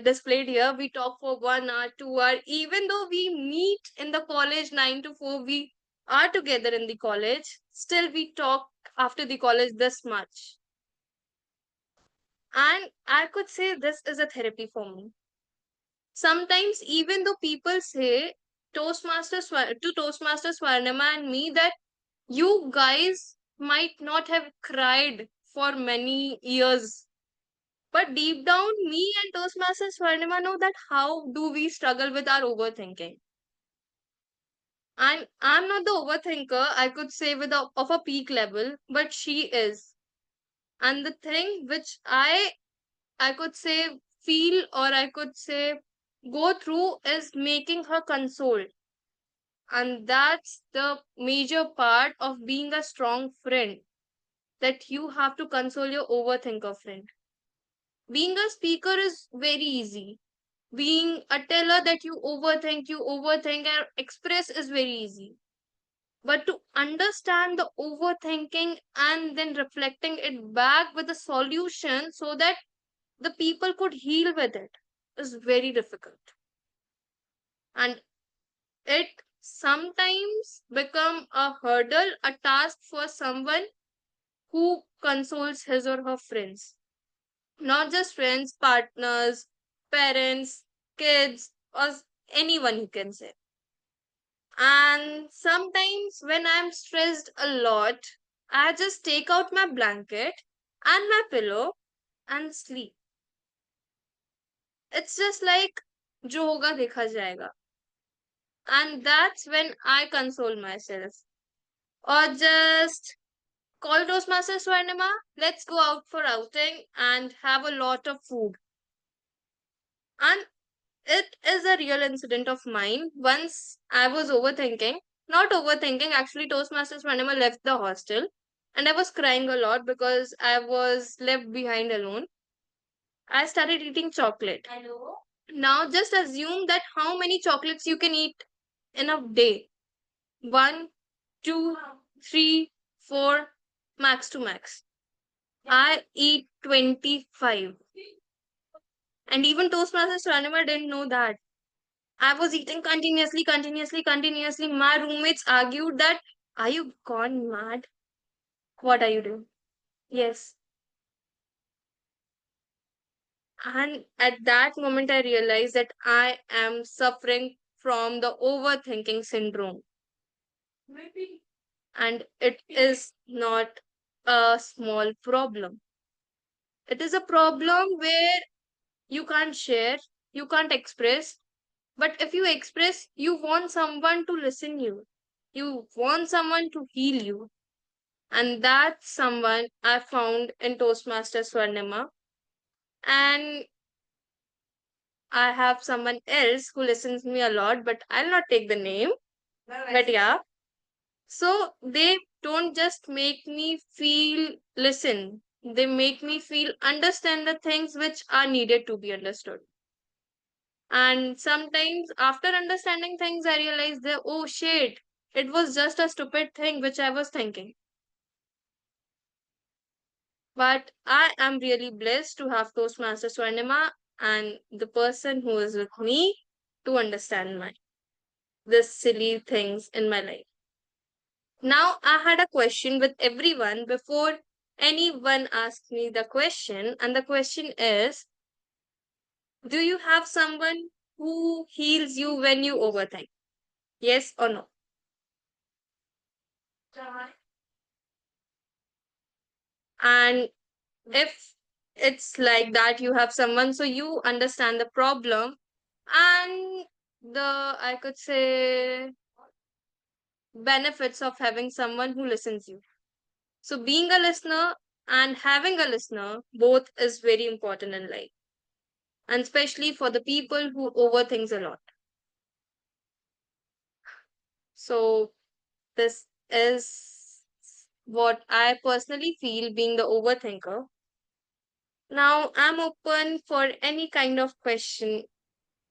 Speaker 4: displayed here. We talk for 1 hour, 2 hour. Even though we meet in the college 9 to 4, we are together in the college. Still, we talk after the college this much. And I could say this is a therapy for me. Sometimes, even though people say to Toastmaster Swarnima and me that you guys might not have cried for many years, but deep down, me and Toastmaster Swarnima know that how do we struggle with our overthinking. And I'm not the overthinker, I could say of a peak level, but she is. And the thing which I could say feel, or I could say go through, is making her consoled. And that's the major part of being a strong friend, that you have to console your overthinker friend. Being a speaker is very easy. Being a teller that you overthink and express is very easy. But to understand the overthinking and then reflecting it back with a solution so that the people could heal with it is very difficult. And it sometimes become a hurdle, a task for someone who consoles his or her friends. Not just friends, partners, parents, kids, or anyone you can say. And sometimes when I'm stressed a lot, I just take out my blanket and my pillow and sleep. It's just like जो होगा देखा जाएगा. And that's when I console myself. Or just call Toastmaster Swarnima, let's go out for outing and have a lot of food. And it is a real incident of mine. Once I was not overthinking, actually, Toastmasters Swarnima left the hostel and I was crying a lot because I was left behind alone. I started eating chocolate. Hello? Now, just assume that how many chocolates you can eat in a day. 1, 2, 3, 4, max to max. I eat 25. And even Toastmasters Swarnima didn't know that. I was eating continuously. My roommates argued that, are you gone mad? What are you doing? Yes. And at that moment, I realized that I am suffering from the overthinking syndrome. Maybe. And it is not a small problem. It is a problem where you can't share, you can't express. But if you express, you want someone to listen you. You want someone to heal you. And that's someone I found in Toastmaster Swarnima. And I have someone else who listens me a lot, but I'll not take the name. But yeah. So they don't just make me feel listen. They make me feel understand the things which are needed to be understood. And sometimes after understanding things, I realize that, oh shit, it was just a stupid thing which I was thinking. But I am really blessed to have Toastmaster Swarnima and the person who is with me to understand my this silly things in my life. Now I had a question with everyone before anyone asked me the question, and the question is, do you have someone who heals you when you overthink? Yes or no? And if it's like that, you have someone, so you understand the problem and the, I could say, benefits of having someone who listens you. So being a listener and having a listener both is very important in life, and especially for the people who overthinks a lot. So this is what I personally feel being the overthinker. Now I'm open for any kind of question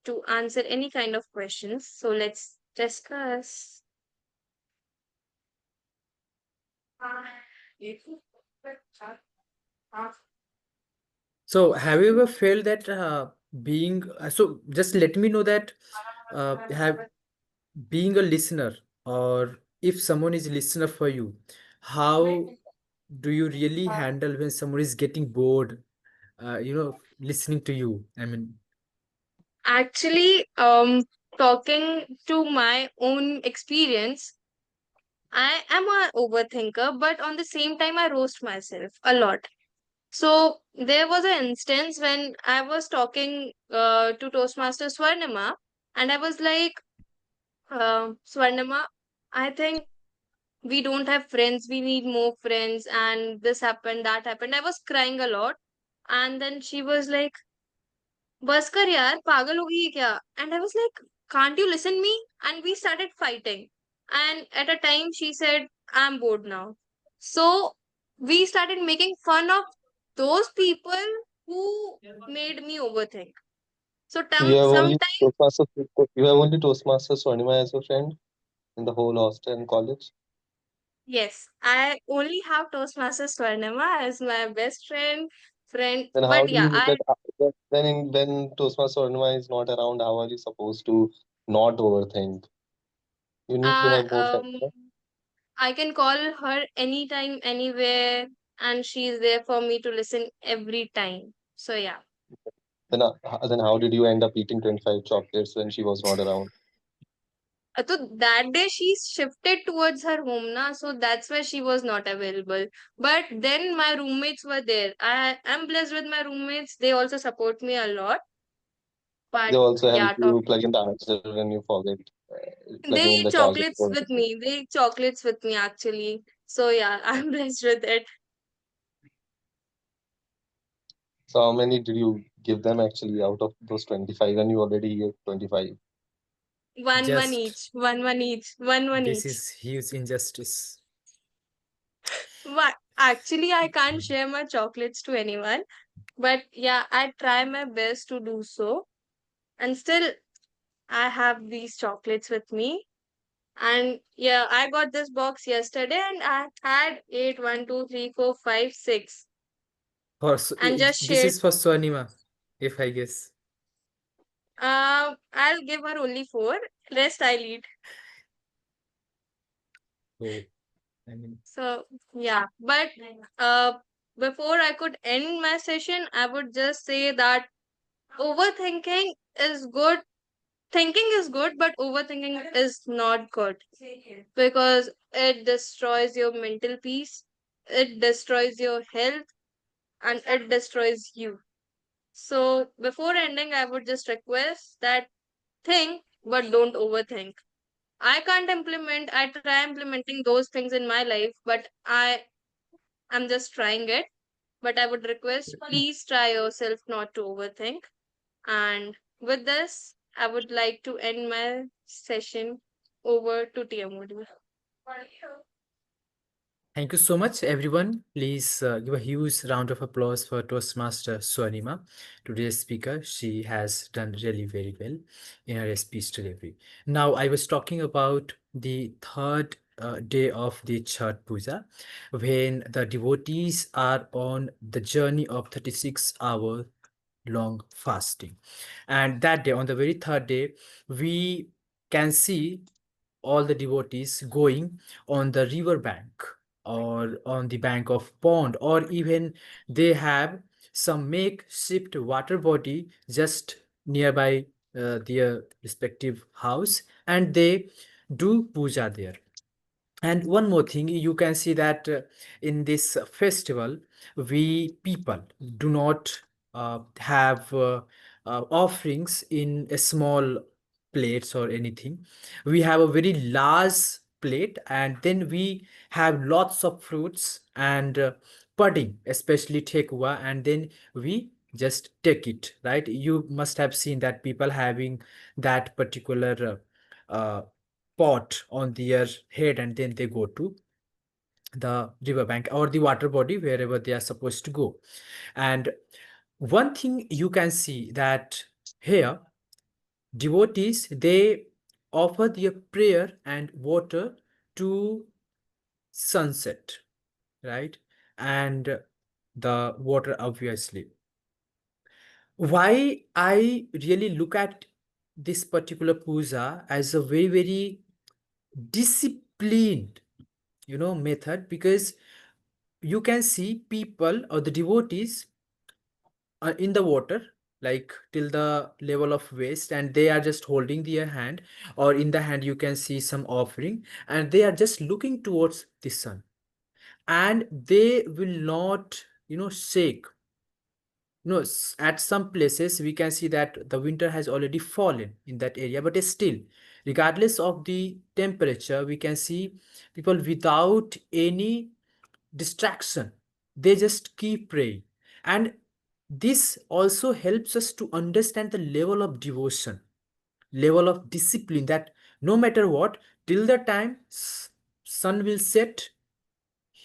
Speaker 4: to answer any kind of questions. So let's discuss.
Speaker 6: So have you ever felt that being so just let me know that have being a listener, or if someone is a listener for you, how do you really handle when someone is getting bored, listening to you? I mean,
Speaker 4: Actually, talking to my own experience, I am a overthinker, but on the same time, I roast myself a lot. So there was an instance when I was talking to Toastmaster Swarnima, and I was like, Swarnima, I think we don't have friends, we need more friends, and this happened, that happened. I was crying a lot. And then she was like, बस कर यार पागल हो गई है क्या? And I was like, can't you listen me? And we started fighting. And at a time she said, I'm bored now. So we started making fun of those people who made me overthink. So
Speaker 2: You have only
Speaker 4: sometimes,
Speaker 2: Toastmasters. You have only Toastmasters Swarnima as a friend in the whole hostel and college.
Speaker 4: yes, I only have Toastmaster Swarnima as my best friend.
Speaker 2: Then how
Speaker 4: But
Speaker 2: do you
Speaker 4: yeah,
Speaker 2: look at when Toastmaster Swarnima is not around? How are you supposed to not overthink? You need to
Speaker 4: I
Speaker 2: have both sides, right?
Speaker 4: I can call her anytime, anywhere, and she's there for me to listen every time. So yeah.
Speaker 2: Then how did you end up eating 25 chocolates when she was not around?
Speaker 4: So that day she shifted towards her home na, so that's why she was not available. But then my roommates were there. I am blessed with my roommates. They also support me a lot.
Speaker 2: They
Speaker 4: But
Speaker 2: also help
Speaker 4: yeah,
Speaker 2: you plug in the charger when you forget
Speaker 4: they
Speaker 2: plugging in
Speaker 4: eat
Speaker 2: the charger.
Speaker 4: chocolates with me. They eat chocolates with me actually. So yeah, I'm blessed with it.
Speaker 2: So how many did you give them actually out of those 25 when you already ate 25?
Speaker 4: One
Speaker 6: just
Speaker 4: each, one each, one
Speaker 6: this
Speaker 4: each.
Speaker 6: is huge injustice.
Speaker 4: What? Actually, I can't share my chocolates to anyone. But yeah, I try my best to do so. And still, I have these chocolates with me. And yeah, I got this box yesterday and I had 8, 1, 2, 3, 4, 5, 6, and just
Speaker 6: This
Speaker 4: shared.
Speaker 6: is for Swanima, if I guess.
Speaker 4: I'll give her only 4. Rest I'll eat.
Speaker 6: Oh, I mean,
Speaker 4: So yeah, but uh, before I could end my session, I would just say that overthinking is good. Thinking is good, but overthinking is not good because it destroys your mental peace, it destroys your health, and it destroys you. So, before ending, I would just request that think, but don't overthink. I can't implement, I try implementing those things in my life, but I am just trying it. But I would request, please try yourself not to overthink. And with this, I would like to end my session over to TM module.
Speaker 6: Thank you so much, everyone. Please give a huge round of applause for Toastmaster Swarnima, today's speaker. She has done really very well in her speech delivery. Now, I was talking about the third day of the Chhath Puja, when the devotees are on the journey of 36-hour long fasting. And that day, on the very third day, we can see all the devotees going on the river bank or on the bank of pond, or even they have some makeshift water body just nearby their respective house, and they do puja there. And one more thing, you can see that in this festival, we people do not have offerings in a small plates or anything. We have a very large plate, and then we have lots of fruits and pudding, especially tekua, and then we just take it, right? You must have seen that people having that particular pot on their head, and then they go to the riverbank or the water body wherever they are supposed to go. And one thing you can see that here devotees, they offer their prayer and water to sunset, right? And the water, obviously. Why I really look at this particular puja as a very very disciplined method, because you can see people or the devotees in the water, like till the level of waist, and they are just holding their hand, or in the hand you can see some offering, and they are just looking towards the sun, and they will not shake. At some places we can see that the winter has already fallen in that area, but still, regardless of the temperature, we can see people without any distraction, they just keep praying. And this also helps us to understand the level of devotion, level of discipline, that no matter what, till the time sun will set,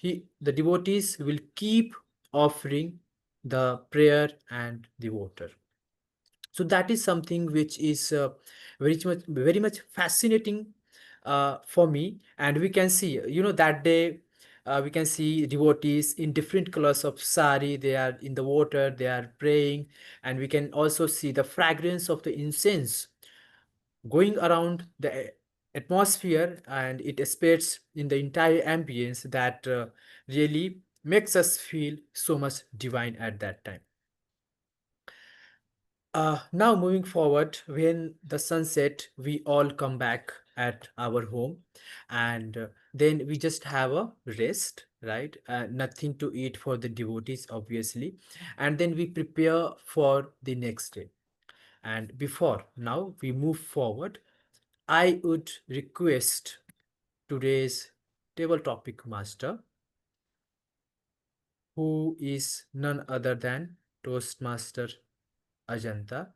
Speaker 6: the devotees will keep offering the prayer and the water. So that is something which is very much fascinating for me. And we can see, that day we can see devotees in different colors of sari, they are in the water, they are praying, and we can also see the fragrance of the incense going around the atmosphere, and it spreads in the entire ambience, that really makes us feel so much divine at that time. Now moving forward, when the sunset, we all come back at our home, and then we just have a rest, right? Nothing to eat for the devotees, obviously, and then we prepare for the next day. And before now we move forward, I would request today's table topic master, who is none other than Toastmaster Ajanta.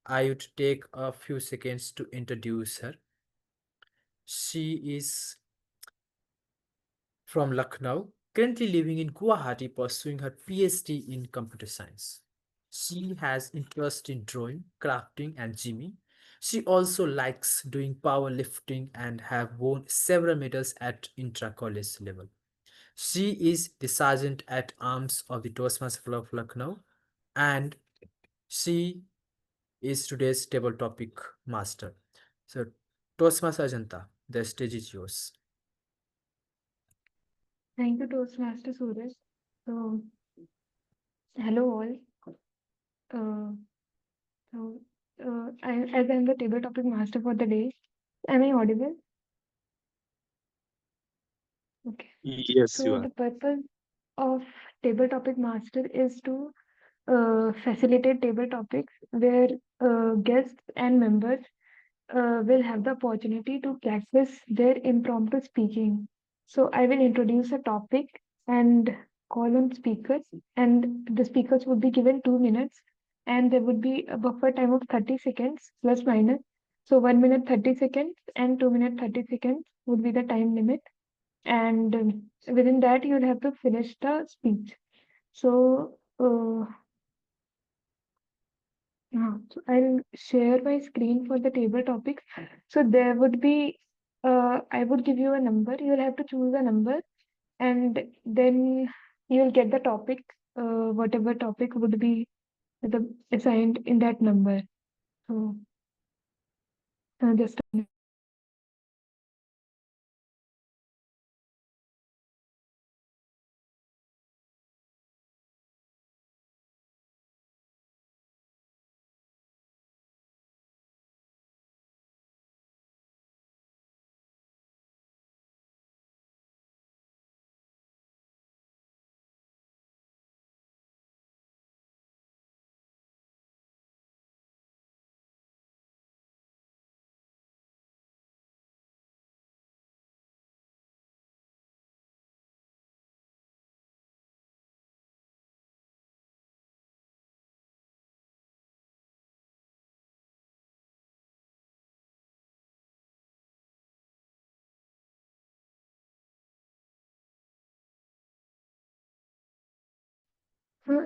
Speaker 6: I would take a few seconds to introduce her. She is from Lucknow, currently living in Guwahati, pursuing her PhD in computer science. She has interest in drawing, crafting, and gymming. She also likes doing powerlifting and have won several medals at intra-college level. She is the Sergeant at Arms of the Toastmasters Club of Lucknow, and she is today's table topic master. So, Toastmaster Ajanta, the stage is yours.
Speaker 1: Thank you, Toastmaster Suraj. So, hello all. As I'm the table topic master for the day, am I audible? Okay.
Speaker 2: Yes, you
Speaker 1: So
Speaker 2: are.
Speaker 1: the purpose of table topic master is to facilitate table topics where guests and members will have the opportunity to practice their impromptu speaking. So I will introduce a topic and call on speakers, and the speakers would be given 2 minutes, and there would be a buffer time of 30 seconds plus minus. So 1 minute 30 seconds and 2 minute 30 seconds would be the time limit. and within that you'll have to finish the speech. So, so I'll share my screen for the table topics. So there would be, I would give you a number. You'll have to choose a number, and then you'll get the topic, whatever topic would be assigned in that number. So, just a minute.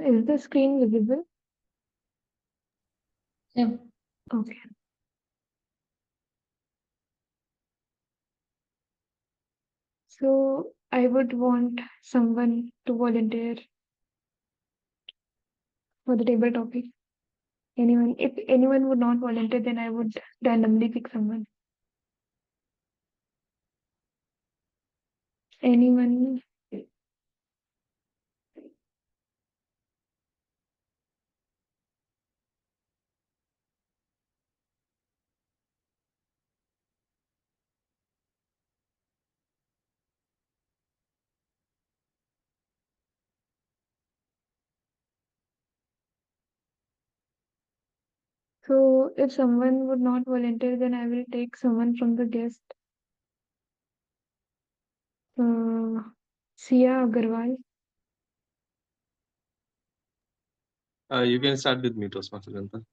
Speaker 1: Is the screen visible?
Speaker 7: Yeah.
Speaker 1: Okay. So I would want someone to volunteer for the table topic. Anyone, if anyone would not volunteer, then I would randomly pick someone. Anyone? So if someone would not volunteer, then I will take someone from the guest. Sia Agarwal.
Speaker 2: You can start with me, Toastmaster Janata.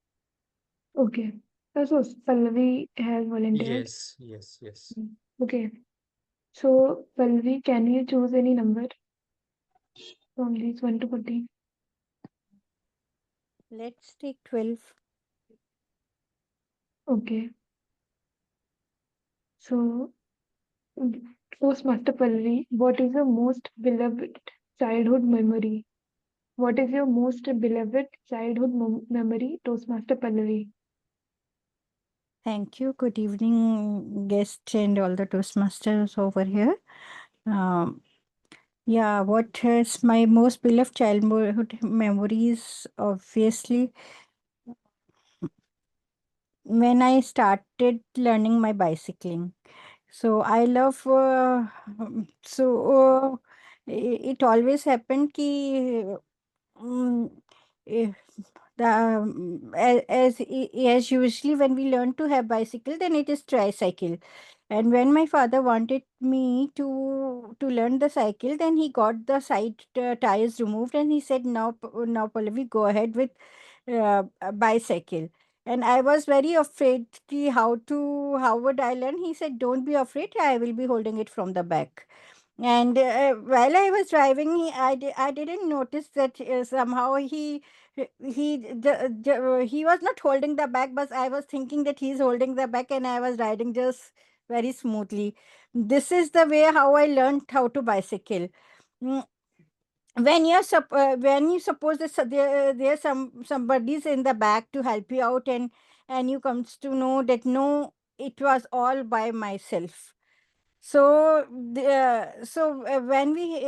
Speaker 1: Okay. So Pallavi has volunteered.
Speaker 6: Yes.
Speaker 1: Okay. So Pallavi, can you choose any number from these 1 to 14?
Speaker 10: Let's take 12.
Speaker 1: Okay. So, Toastmaster Pallavi, what is your most beloved childhood memory? What is your most beloved childhood memory, Toastmaster Pallavi?
Speaker 10: Thank you. Good evening, guests and all the Toastmasters over here. Yeah, what is my most beloved childhood memories? Obviously, when I started learning my bicycling. So I love, it always happened ki mm, eh, as usually when we learn to have bicycle, then it is tricycle. And when my father wanted me to learn the cycle, then he got the side tires removed, and he said, now Pallavi, go ahead with a bicycle. And I was very afraid ki how would I learn. He said, don't be afraid, I will be holding it from the back. And while I was driving, I didn't notice that somehow he was not holding the bag, but I was thinking that he's holding the bag, and I was riding just very smoothly. This is the way how I learned how to bicycle. Mm, when you suppose that there's somebody's in the back to help you out, and you comes to know that no, it was all by myself. So when we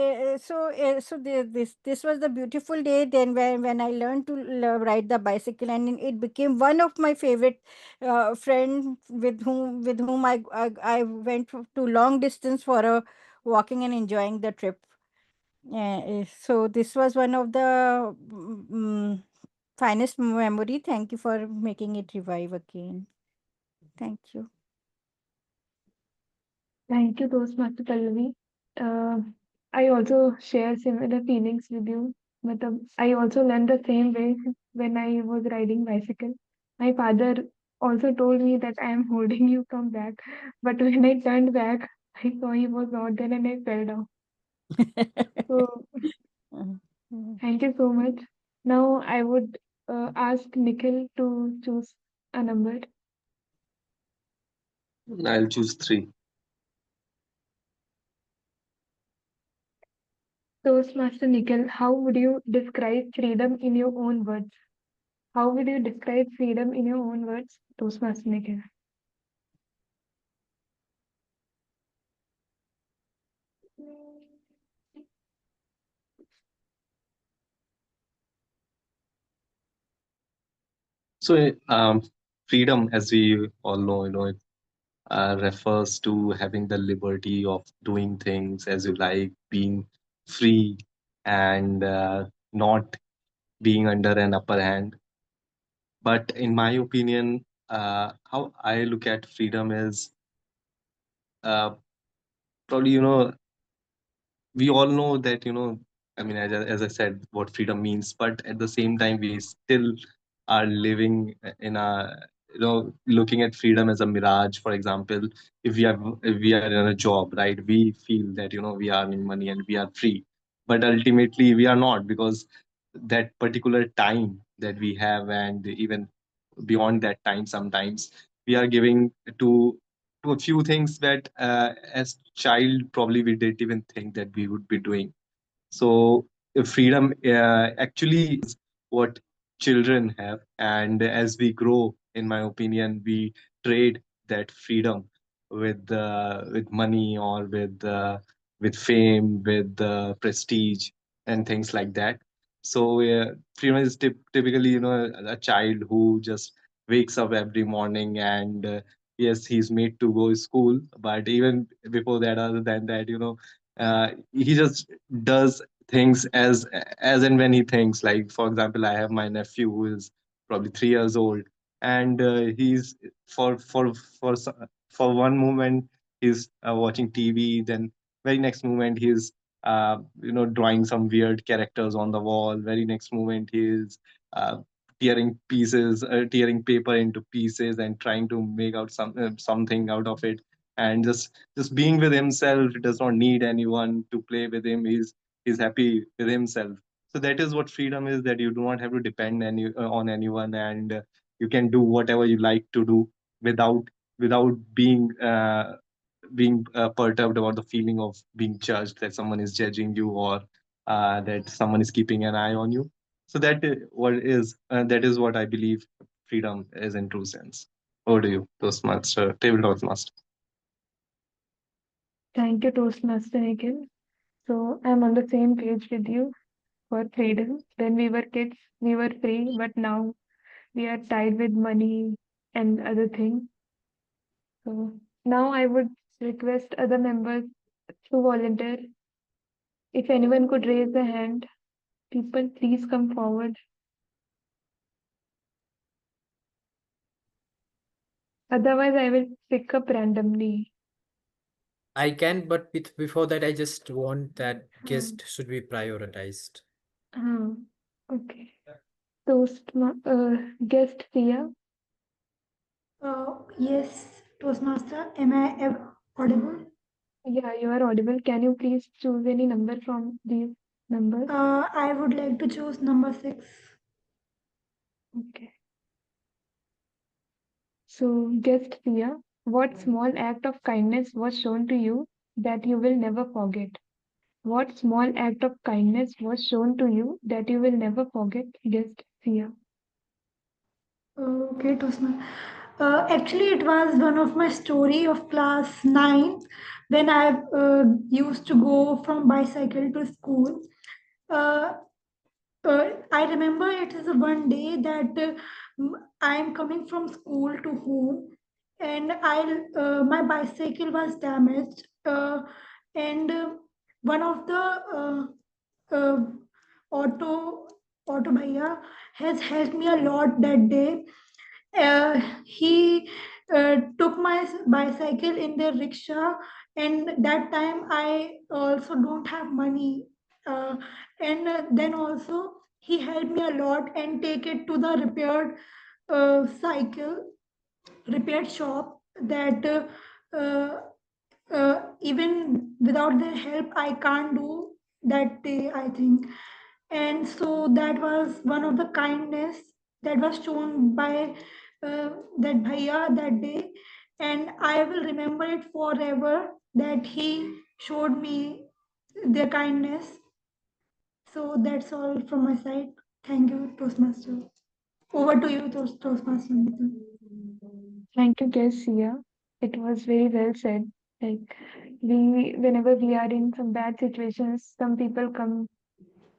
Speaker 10: this was the beautiful day then when I learned to ride the bicycle, and it became one of my favorite friend with whom I went to long distance for a walking and enjoying the trip. So this was one of the finest memory. Thank you for making it revive again. Thank you.
Speaker 1: Thank you, Toastmaster Pallavi. I also share similar feelings with you. But I also learned the same way when I was riding bicycle. My father also told me that I am holding you from back. But when I turned back, I saw he was not there and I fell down. So thank you so much. Now I would ask Nikhil to choose a number.
Speaker 2: I'll choose 3.
Speaker 1: Toastmaster Nikhil, how would you describe freedom in your own words? How would you describe freedom in your own words, Toastmaster Nikhil?
Speaker 2: So, freedom, as we all know, it refers to having the liberty of doing things as you like, being free, and not being under an upper hand. But in my opinion, how I look at freedom is uh, probably, we all know that, I mean, as I said, what freedom means, but at the same time, we still are living in a, looking at freedom as a mirage. For example, if we are in a job, right, we feel that, we are earning money and we are free, but ultimately we are not, because that particular time that we have, and even beyond that time, sometimes we are giving to a few things that as child probably we didn't even think that we would be doing. So freedom actually is what children have, and as we grow, in my opinion, we trade that freedom with money, or with fame, with prestige, and things like that. So freedom is typically, a child who just wakes up every morning, and yes, he's made to go to school, but even before that, other than that, he just does things as and when he thinks. Like, for example, I have my nephew who is probably 3 years old, and he's for for one moment he's watching TV, then very next moment he's drawing some weird characters on the wall. Very next moment he's uh, tearing paper into pieces and trying to make out something out of it, and just being with himself. Does not need anyone to play with him. He's happy with himself. So that is what freedom is, that you do not have to depend on anyone, and you can do whatever you like to do without being perturbed about the feeling of being judged, that someone is judging you, or that someone is keeping an eye on you. So that is what I believe freedom is in true sense. Over to you, Toastmaster, table Toastmaster.
Speaker 1: Thank you, Toastmaster Nikhil. So I'm on the same page with you for freedom. When we were kids, we were free, but now we are tied with money and other things. So now I would request other members to volunteer. If anyone could raise a hand, people, please come forward. Otherwise, I will pick up randomly.
Speaker 6: I can, but before that, I just want that guest should be prioritized.
Speaker 1: Okay. Guest Sia.
Speaker 11: Yes, Toastmaster. Am I audible?
Speaker 1: Yeah, you are audible. Can you please choose any number from these numbers?
Speaker 11: I would like to choose number 6.
Speaker 1: Okay. So, guest Sia, what small act of kindness was shown to you that you will never forget? What small act of kindness was shown to you that you will never forget, guest Sia?
Speaker 11: Okay, Toastmaster. Actually, it was one of my story of class 9 when I used to go from bicycle to school. I remember it is one day that I am coming from school to home, and my bicycle was damaged, and one of the uh, auto auto bhaiya has helped me a lot that day. He took my bicycle in the rickshaw, and that time I also don't have money, and then also he helped me a lot and take it to the repaired shop that even without their help, I can't do that day, I think. And so that was one of the kindness that was shown by that bhaiya that day. And I will remember it forever that he showed me their kindness. So that's all from my side. Thank you, Toastmaster. Over to you, Toastmaster. Nikita.
Speaker 1: Thank you, Sia. It was very well said. Like whenever we are in some bad situations, some people come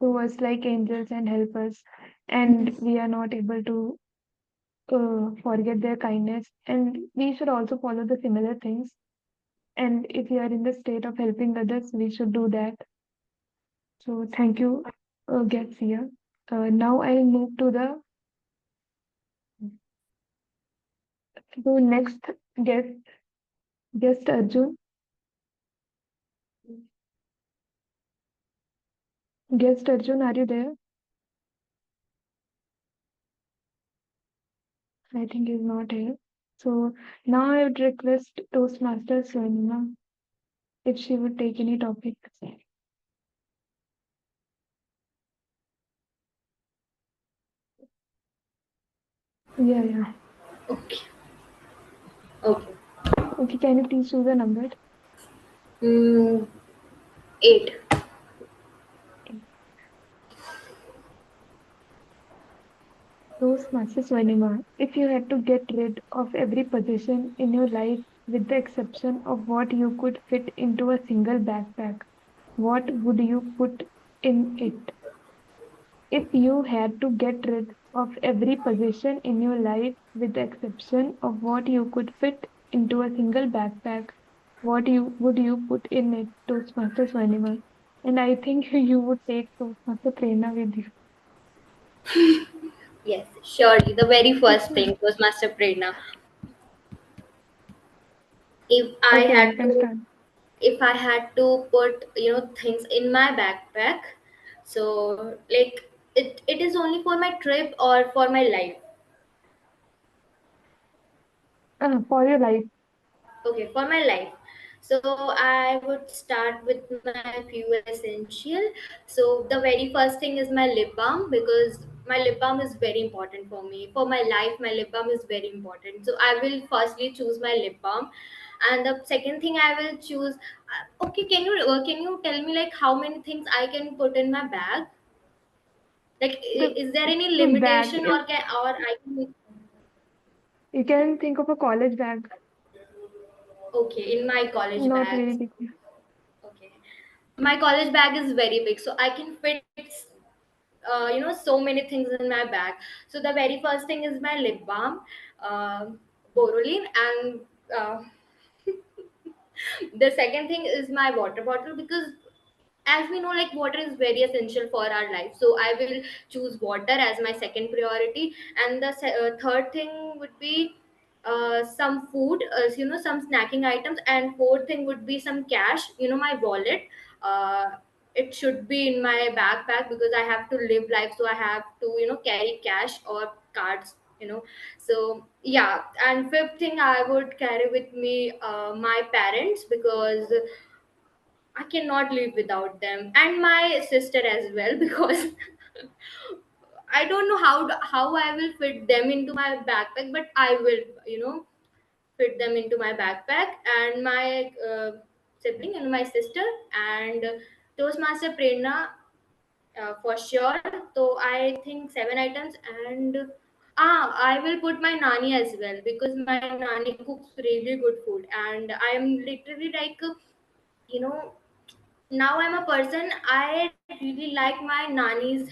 Speaker 1: to us like angels and help us, and we are not able to forget their kindness. And we should also follow the similar things. And if we are in the state of helping others, we should do that. So thank you, Sia. Now I'll move to the next guest Arjun. Guest Arjun, are you there? I think he's not here. So now I would request Toastmaster Swarnima if she would take any topic. Yeah.
Speaker 5: Okay. Okay.
Speaker 1: Okay, can you please choose a number?
Speaker 5: 8.
Speaker 1: Toastmaster Swarnima, if you had to get rid of every possession in your life with the exception of what you could fit into a single backpack, what would you put in it? If you had to get rid of every possession in your life with the exception of what you could fit into a single backpack, what would you put in it, Toastmaster Swarnima? And I think you would take Toastmaster Prerna with you.
Speaker 5: Yes, surely. The very first thing was Master Prerna. If I
Speaker 1: Okay, you
Speaker 5: had
Speaker 1: can
Speaker 5: to,
Speaker 1: start.
Speaker 5: if I had to put, things in my backpack, so like it is only for my trip or for my life.
Speaker 1: For your life.
Speaker 5: Okay, for my life. So I would start with my few essential. So the very first thing is my lip balm, because my lip balm is very important for me. For my life, my lip balm is very important. So I will firstly choose my lip balm, and the second thing I will choose. Okay, can you tell me like how many things I can put in my bag? Like,
Speaker 1: The
Speaker 5: is there any
Speaker 1: bag
Speaker 5: limitation,
Speaker 1: is,
Speaker 5: or I can?
Speaker 1: you can think of a college bag,
Speaker 5: Okay, in my college
Speaker 1: not very
Speaker 5: bags.
Speaker 1: big.
Speaker 5: Okay. My college bag is very big, so I can fit so many things in my bag. So the very first thing is my lip balm, uh, Borolene, and uh, the second thing is my water bottle, because as we know, like, water is very essential for our life, so I will choose water as my second priority. And the third thing would be some food, some snacking items. And fourth thing would be some cash, my wallet. uh, it should be in my backpack, because I have to live life, so I have to carry cash or cards. So yeah. And fifth thing, I would carry with me my parents, because I cannot live without them, and my sister as well, because I don't know how I will fit them into my backpack, but I will, fit them into my backpack. And my sibling and my sister, and Toastmaster Prerna, for sure. So I think 7 items. And I will put my nani as well, because my nani cooks really good food, and I am literally like, you know now I'm a person, I really like my nani's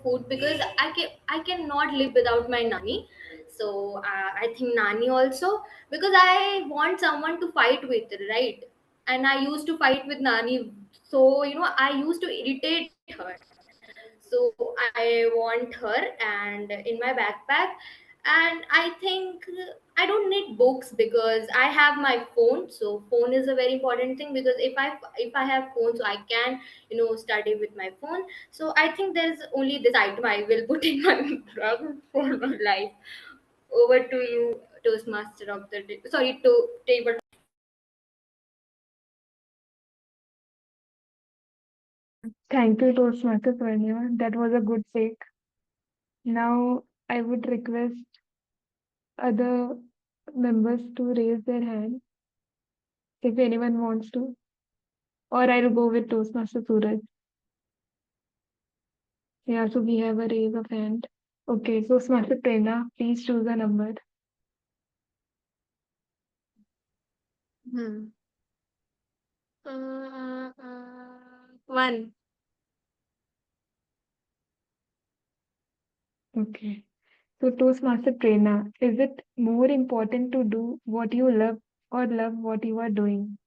Speaker 5: food, because I cannot live without my nani. So I think nani also, because I want someone to fight with, right? And I used to fight with nani, so I used to irritate her. So I want her and in my backpack. And I think I don't need books, because I have my phone. So phone is a very important thing, because if I have phone, so I can study with my phone. So I think there's only this item I will put in my bag for my life. Over to you, Toastmaster of the day. Sorry, to table.
Speaker 1: Thank you, Toastmaster Swarnima. That was a good take. Now, I would request other members to raise their hand if anyone wants to, or I'll go with Toastmaster Suraj. Yeah, so we have a raise of hand. Okay, so Toastmaster Prerna, please choose a number.
Speaker 4: Hmm. Uh, uh, 1.
Speaker 1: Okay. So Toastmaster Prerna, is it more important to do what you love or love what you are doing?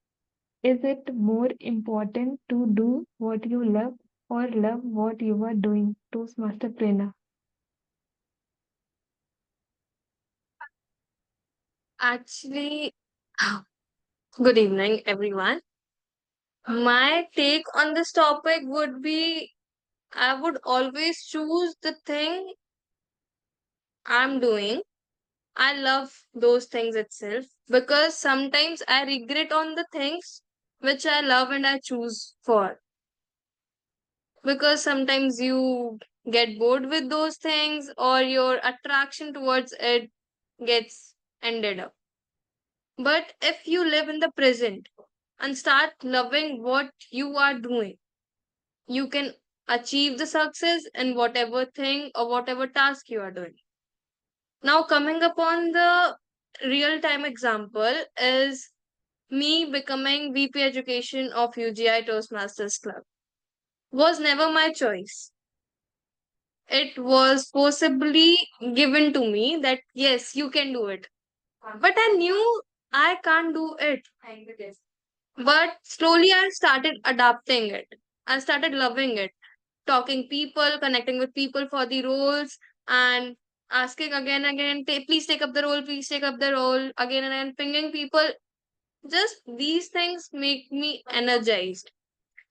Speaker 1: Is it more important to do what you love or love what you are doing? Toastmaster Prerna.
Speaker 4: Actually, good evening, everyone. My take on this topic would be I would always choose the thing I'm doing. I love those things itself because sometimes I regret on the things which I love and I choose for. Because sometimes you get bored with those things or your attraction towards it gets ended up. But if you live in the present and start loving what you are doing, you can achieve the success in whatever thing or whatever task you are doing. Now, coming upon the real time example is me becoming VP Education of UGI Toastmasters Club. Was never my choice. It was possibly given to me that yes, you can do it. But I knew I can't do it. But slowly I started adapting it. I started loving it, talking people, connecting with people for the roles, and asking again and again, please take up the role, please take up the role, again and again, pinging people. Just these things make me energized.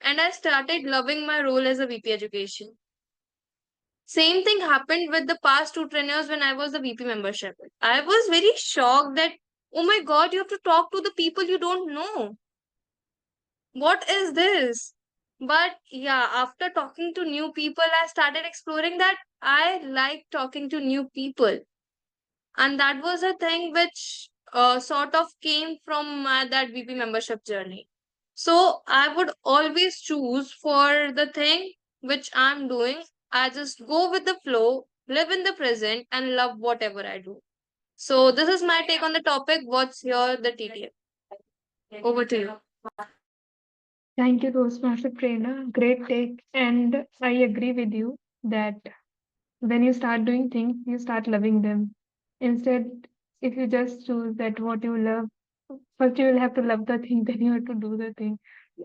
Speaker 4: And I started loving my role as a VP education. Same thing happened with the past 2 trainers when I was the VP membership. I was very shocked that, oh my God, you have to talk to the people you don't know. What is this? But yeah, after talking to new people, I started exploring that I like talking to new people. And that was a thing which sort of came from that VP membership journey. So I would always choose for the thing which I'm doing. I just go with the flow, live in the present, and love whatever I do. So this is my take on the topic. What's your the TTF? Over to you.
Speaker 1: Thank you, Toastmaster Prerna. Great take. And I agree with you that when you start doing things, you start loving them. Instead, if you just choose that what you love, first you will have to love the thing, then you have to do the thing.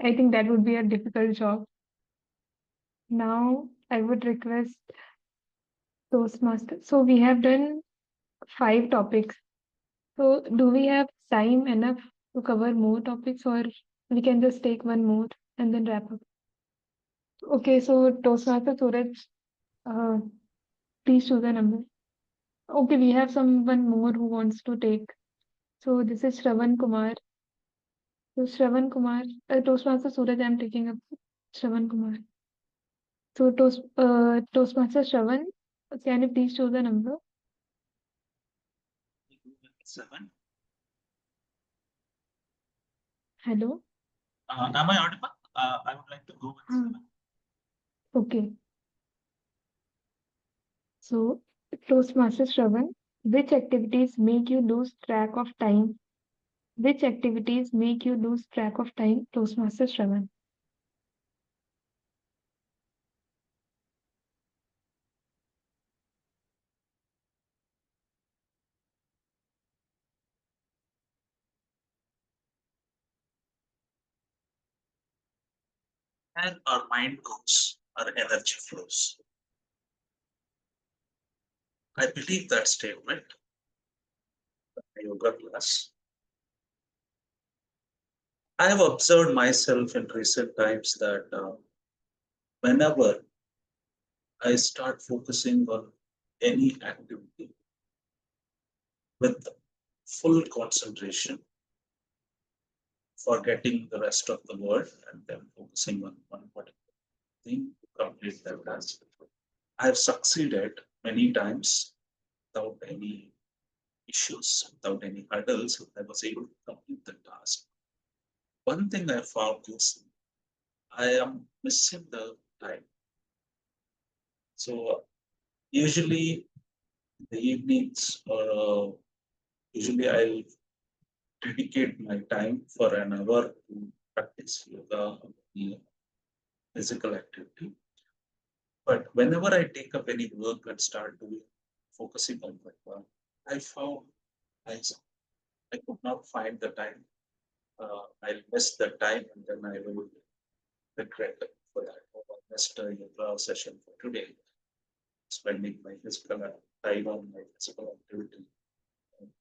Speaker 1: I think that would be a difficult job. Now, I would request Toastmaster. So we have done 5 topics. So do we have time enough to cover more topics, or we can just take one more and then wrap up? Okay, so Toastmaster Suraj, uh, please choose a number. Okay, we have someone more who wants to take. So this is Shravan Kumar. So Shravan Kumar, Toastmaster Suraj, I'm taking up Shravan Kumar. So Toastmaster Shravan, can you please choose a number?
Speaker 12: 7.
Speaker 1: Hello?
Speaker 12: Am I audible? I would like to go with 7.
Speaker 1: Okay. So Toastmaster Shravan, which activities make you lose track of time? Which activities make you lose track of time? Toastmaster Shravan.
Speaker 12: Where our mind goes, our energy flows. I believe that statement in yoga class. I have observed myself in recent times that whenever I start focusing on any activity with full concentration, forgetting the rest of the world and then focusing on one particular thing, task. I've succeeded many times without any issues, without any hurdles. I was able to complete the task. One thing I found is I am missing the time. So usually the evenings or usually I'll dedicate my time for an hour to practice yoga or any physical activity. But whenever I take up any work and start doing focusing on that work, I found I, I could not find the time. I'll miss the time and then I will regret for that. Oh, I missed a yoga session for today, spending my physical time on my physical activity,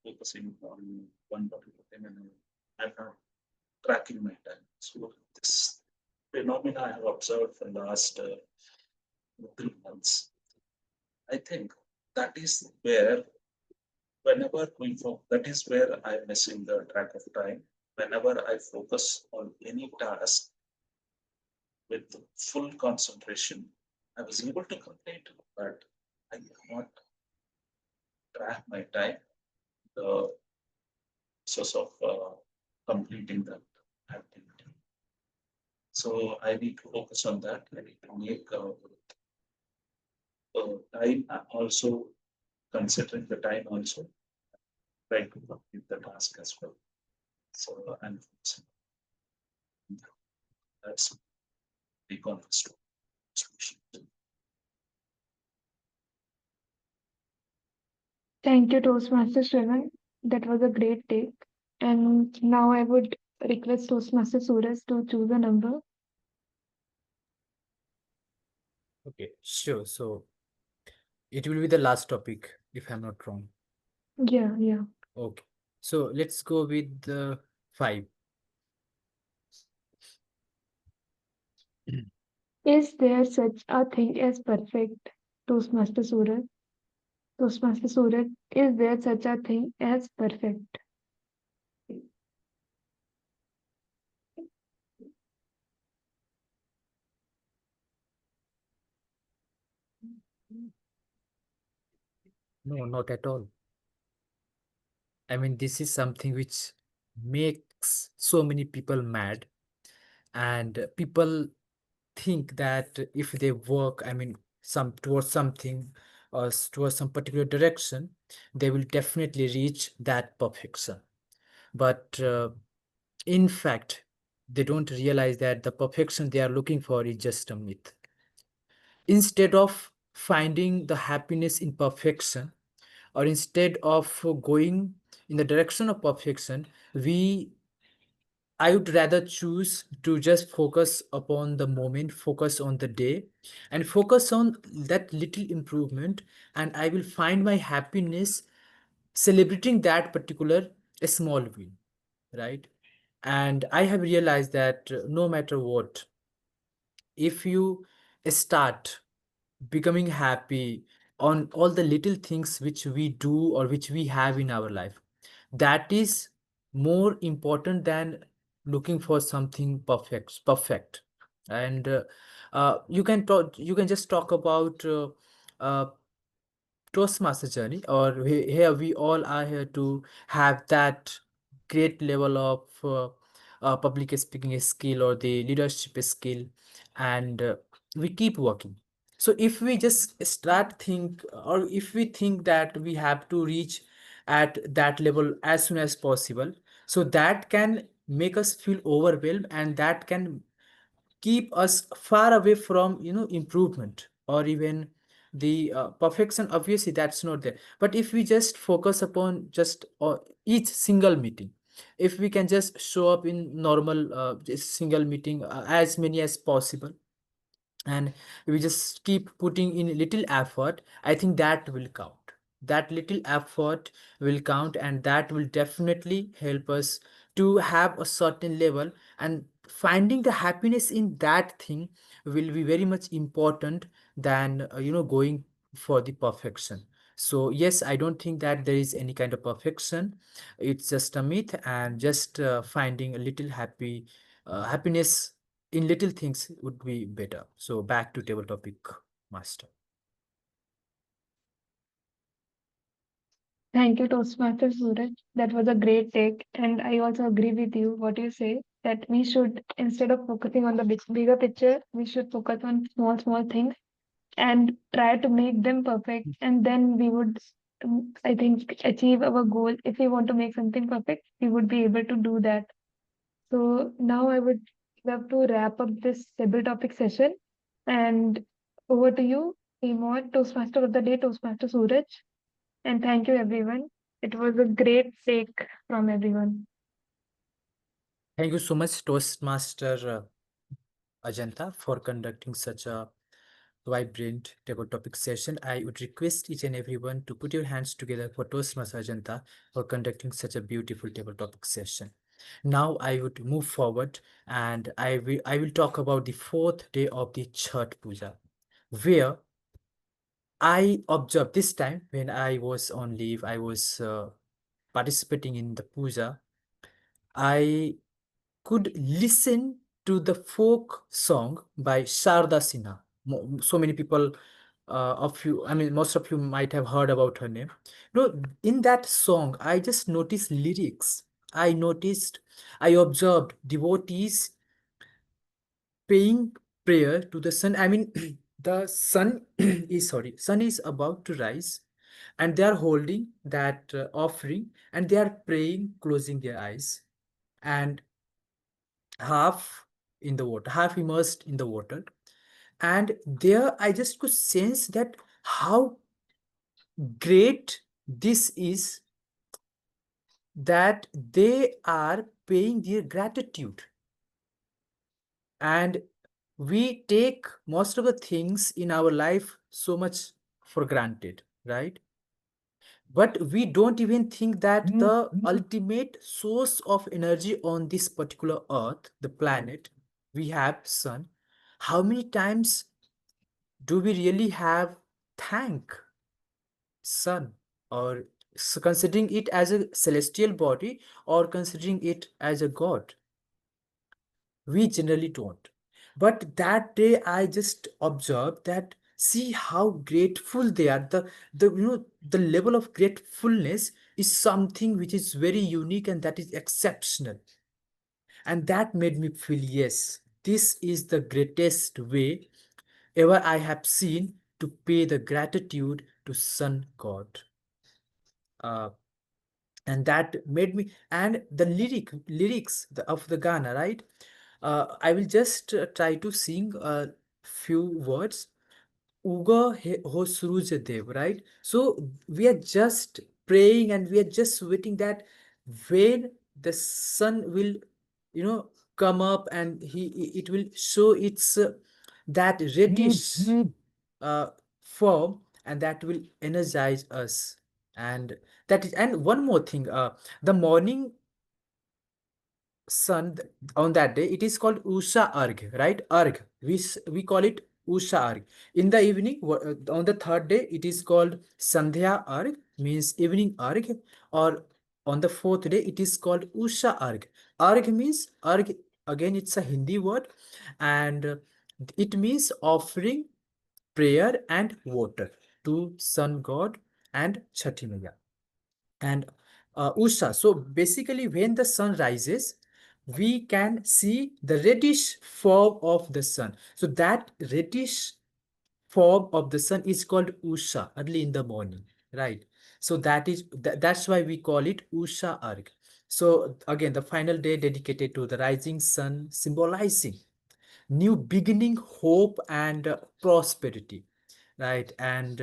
Speaker 12: focusing on one particular thing, and I'm not tracking my time. So this phenomena I have observed for the last 3 months. I think that is where, whenever we that is where I'm missing the track of time. Whenever I focus on any task with full concentration, I was able to complete, but I cannot track my time, the process of completing that activity. So I need to focus on that. I need to make time also, considering the time also, try to complete the task as well. So I'm focusing. That's the conference solution.
Speaker 1: Thank you, Toastmaster Shravan. That was a great take. And now I would request Toastmaster Suraj to choose a number.
Speaker 6: Okay, sure. So it will be the last topic, if I'm not wrong.
Speaker 1: Yeah, yeah.
Speaker 6: Okay. So let's go with the 5.
Speaker 1: Is there such a thing as perfect, Toastmaster Suraj? Toastmaster Suraj, is there such a thing as perfect?
Speaker 6: No, not at all. I mean, this is something which makes so many people mad, and people think that if they work, I mean, some towards something or towards some particular direction, they will definitely reach that perfection. But in fact, they don't realize that the perfection they are looking for is just a myth. Instead of finding the happiness in perfection, or instead of going in the direction of perfection, I would rather choose to just focus upon the moment, focus on the day, and focus on that little improvement, and I will find my happiness celebrating that particular small win, right? And I have realized that no matter what, if you start becoming happy on all the little things which we do or which we have in our life, that is more important than looking for something perfect. And you can just talk about uh, Toastmaster journey, or here we all are here to have that great level of public speaking skill or the leadership skill, and we keep working. So if we just start think, or if we think that we have to reach at that level as soon as possible, so that can make us feel overwhelmed, and that can keep us far away from improvement or even the perfection. Obviously that's not there, but if we just focus upon just each single meeting, if we can just show up in normal just single meeting as many as possible, and we just keep putting in little effort, I think that will count. That little effort will count, and that will definitely help us to have a certain level, and finding the happiness in that thing will be very much important than going for the perfection. So yes, I don't think that there is any kind of perfection. It's just a myth, and just finding a little happiness in little things would be better. So back to table topic. Master.
Speaker 1: Thank you, Toastmaster Suraj. That was a great take. And I also agree with you what you say that we should, instead of focusing on the bigger picture, we should focus on small, small things and try to make them perfect. And then we would, I think, achieve our goal. If we want to make something perfect, we would be able to do that. So now I would love to wrap up this table topic session. And over to you, Imon, Toastmaster of the Day, Toastmaster Suraj. And thank you, everyone. It was a great take from everyone.
Speaker 6: Thank you so much, Toastmaster Ajanta, for conducting such a vibrant table topic session. I would request each and everyone to put your hands together for Toastmaster Ajanta for conducting such a beautiful table topic session. Now I would move forward and I will talk about the fourth day of the Chhath Puja, where I observed this time when I was on leave, I was participating in the puja. I could listen to the folk song by Sharda Sinha. So many people most of you might have heard about her name. No, in that song, I just noticed lyrics. I observed devotees paying prayer to the sun. I mean, the sun sun is about to rise, and they are holding that offering, and they are praying, closing their eyes, and half in the water, half immersed in the water. And there, I just could sense that how great this is, that they are paying their gratitude. And we take most of the things in our life so much for granted, right? But we don't even think that the ultimate source of energy on this particular earth, the planet, we have sun. How many times do we really have thank sun, or considering it as a celestial body or considering it as a god? We generally don't. But that day I just observed that, see how grateful they are. The level of gratefulness is something which is very unique and that is exceptional. And that made me feel, yes, this is the greatest way ever I have seen to pay the gratitude to sun god. And that made me, and the lyrics of the Ghana, right? I will just try to sing a few words. Uga ho Suraj Dev, right? So we are just praying and we are just waiting that when the sun will, come up and it will show its that reddish form, and that will energize us. And that is, and one more thing, the morning sun on that day, it is called Usha Arg, right? Arg, we call it Usha Arg. In the evening, on the third day, it is called Sandhya Arg, means evening Arg. Or on the fourth day, it is called Usha Arg. Arg means Arg, again it's a Hindi word, and it means offering prayer and water to sun god and Chhathi Maiya. And Usha, so basically when the sun rises, we can see the reddish form of the sun. So that reddish form of the sun is called Usha, early in the morning, right? So that's why we call it Usha Arg. So again, the final day dedicated to the rising sun, symbolizing new beginning, hope, and prosperity, right? And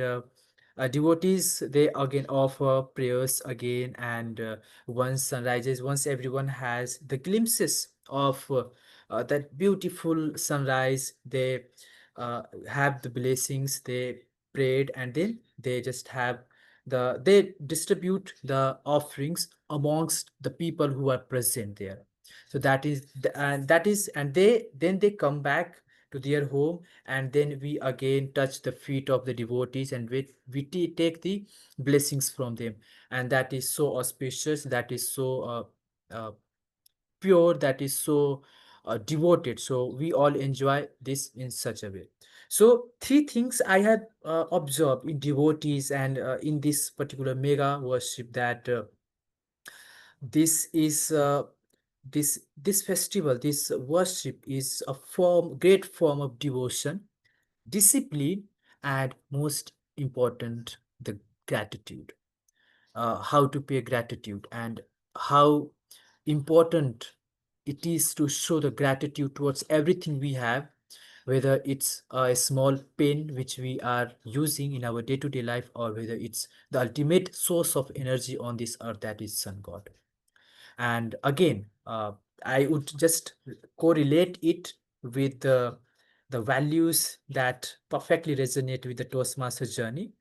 Speaker 6: devotees, they again offer prayers again, and once sun rises, once everyone has the glimpses of that beautiful sunrise, they have the blessings, they prayed, and then they just have they distribute the offerings amongst the people who are present there. So and they come back to their home, and then we again touch the feet of the devotees, and we take the blessings from them. And that is so auspicious, that is so pure, that is so devoted. So we all enjoy this in such a way. So three things I have observed in devotees and in this particular mega worship, that this is this festival, this worship is a great form of devotion, discipline, and most important, the gratitude. How to pay gratitude, and how important it is to show the gratitude towards everything we have, whether it's a small pen which we are using in our day-to-day life, or whether it's the ultimate source of energy on this earth, that is sun god. And again, I would just correlate it with the values that perfectly resonate with the Toastmaster journey,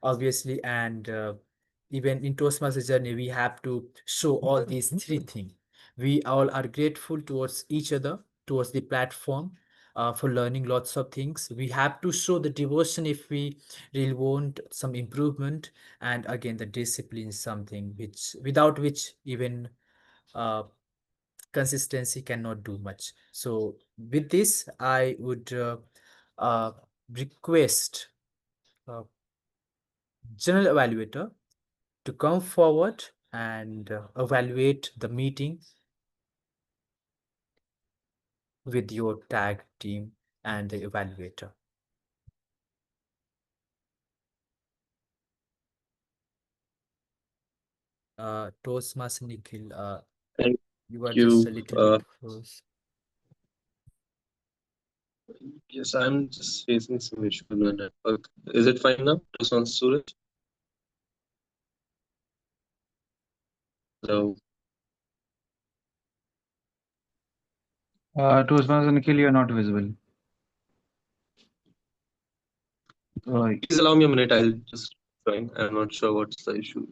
Speaker 6: obviously. And even in Toastmaster journey, we have to show all these three things. We all are grateful towards each other, towards the platform, for learning lots of things. We have to show the devotion if we really want some improvement, and again, the discipline is something which, without which even uh, consistency cannot do much. So with this, I would uh, request general evaluator to come forward and evaluate the meeting with your tag team and the evaluator. Toastmaster Nikhil,
Speaker 2: Thank
Speaker 6: you are
Speaker 2: you.
Speaker 6: just a little bit close.
Speaker 2: Yes, I'm just facing some issue with my network. Is it fine now? Toastmaster Suraj? Hello.
Speaker 9: Toastmaster Nikhil, you're not visible.
Speaker 2: Please allow me a minute. I'll just join. I'm not sure what's the issue.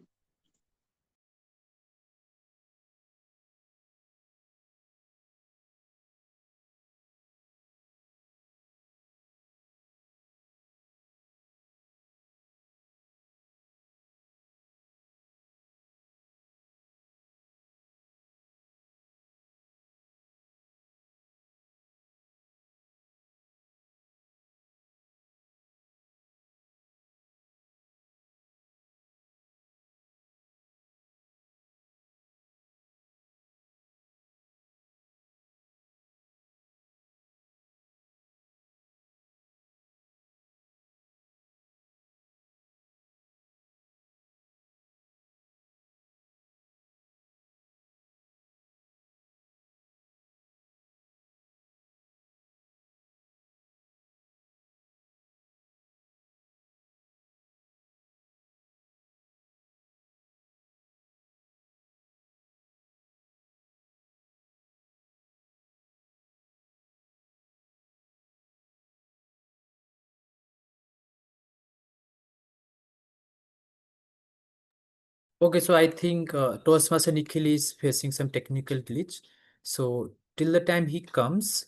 Speaker 6: Okay, so I think Toastmaster Nikhil is facing some technical glitch. So till the time he comes,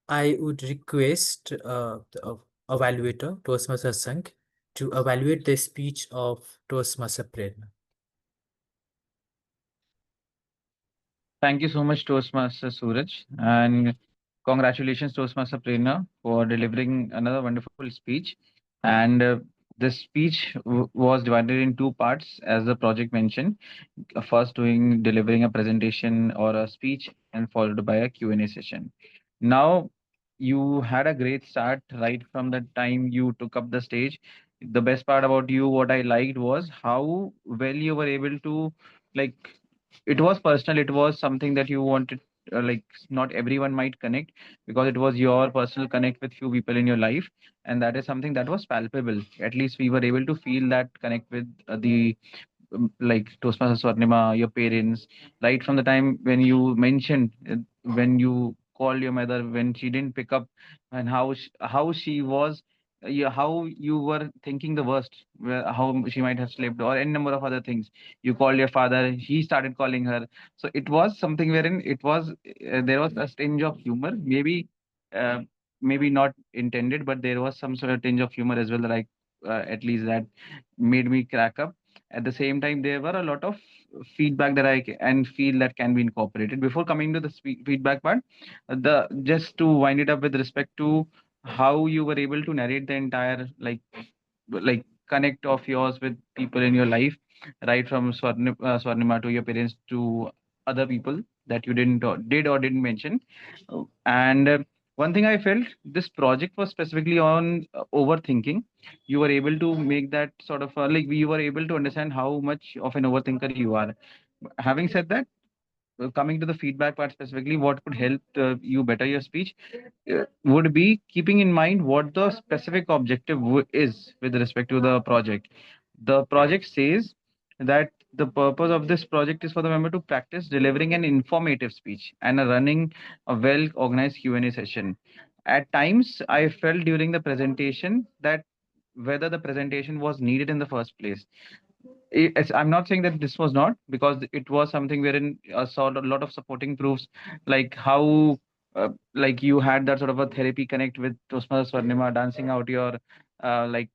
Speaker 6: I would request the evaluator, Toastmaster Sank, to evaluate the speech of Toastmaster Prerna.
Speaker 9: Thank you so much, Toastmaster Suraj, and congratulations, Toastmaster Prerna, for delivering another wonderful speech. And this speech was divided in two parts, as the project mentioned. First, delivering a presentation or a speech, and followed by a Q&A session. Now, you had a great start right from the time you took up the stage. The best part about you, what I liked, was how well you were able to, like, it was personal, it was something that you wanted, like, not everyone might connect, because it was your personal connect with few people in your life, and that is something that was palpable. At least we were able to feel that connect with the like Toastmaster Swarnima, your parents, right from the time when you mentioned, when you called your mother when she didn't pick up, and how she was, yeah, how you were thinking the worst, how she might have slept, or any number of other things. You called your father, he started calling her. So it was something wherein it was, there was a tinge of humor, uh, maybe not intended, but there was some sort of tinge of humor as well, like at least that made me crack up. At the same time, there were a lot of feedback that and feel that can be incorporated. Before coming to the feedback part, the just to wind it up with respect to how you were able to narrate the entire like connect of yours with people in your life, right from Swarnima to your parents to other people that you didn't mention. And one thing I felt, this project was specifically on overthinking. You were able to make that sort of you were able to understand how much of an overthinker you are. Having said that, coming to the feedback part specifically, what could help you better your speech would be keeping in mind what the specific objective is with respect to the project. The project says that the purpose of this project is for the member to practice delivering an informative speech and running a well organized Q&A session. At times, I felt during the presentation that whether the presentation was needed in the first place. I'm not saying that this was not, because it was something wherein I saw a lot of supporting proofs, like how you had that sort of a therapy connect with Toastmasters Swarnima, dancing out your like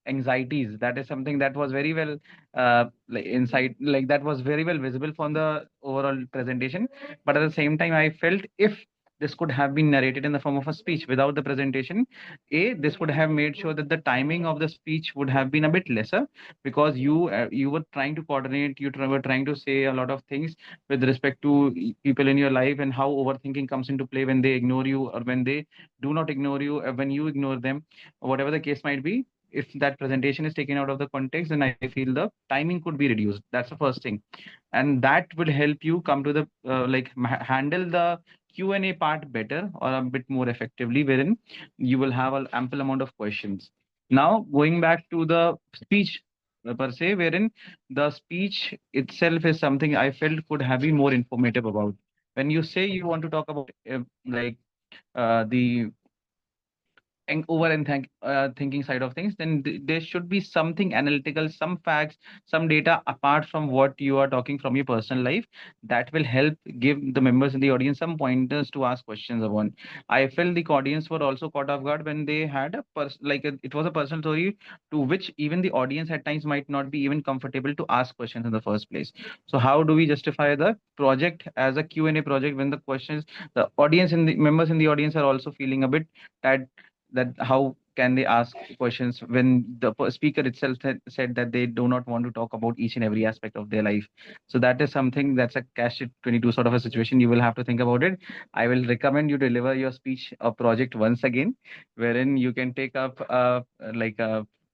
Speaker 9: anxieties. That is something that was very well that was very well visible from the overall presentation. But at the same time, I felt if this could have been narrated in the form of a speech without the presentation, this would have made sure that the timing of the speech would have been a bit lesser, because you were trying to coordinate, were trying to say a lot of things with respect to people in your life, and how overthinking comes into play when they ignore you, or when they do not ignore you, when you ignore them, or whatever the case might be. If that presentation is taken out of the context, then I feel the timing could be reduced. That's the first thing, and that will help you come to the handle the Q&A part better, or a bit more effectively, wherein you will have an ample amount of questions. Now, going back to the speech per se, wherein the speech itself is something I felt could have been more informative about. When you say you want to talk about the thinking side of things, then there should be something analytical, some facts, some data apart from what you are talking from your personal life, that will help give the members in the audience some pointers to ask questions upon. I felt the audience were also caught off guard when they had it was a personal story to which even the audience at times might not be even comfortable to ask questions in the first place. So how do we justify the project as a Q&A project when the questions, the audience and the members in the audience are also feeling a bit that how can they ask questions when the speaker itself said that they do not want to talk about each and every aspect of their life. So that is something that's a catch 22 sort of a situation. You will have to think about it. I will recommend you deliver your speech or project once again, wherein you can take up a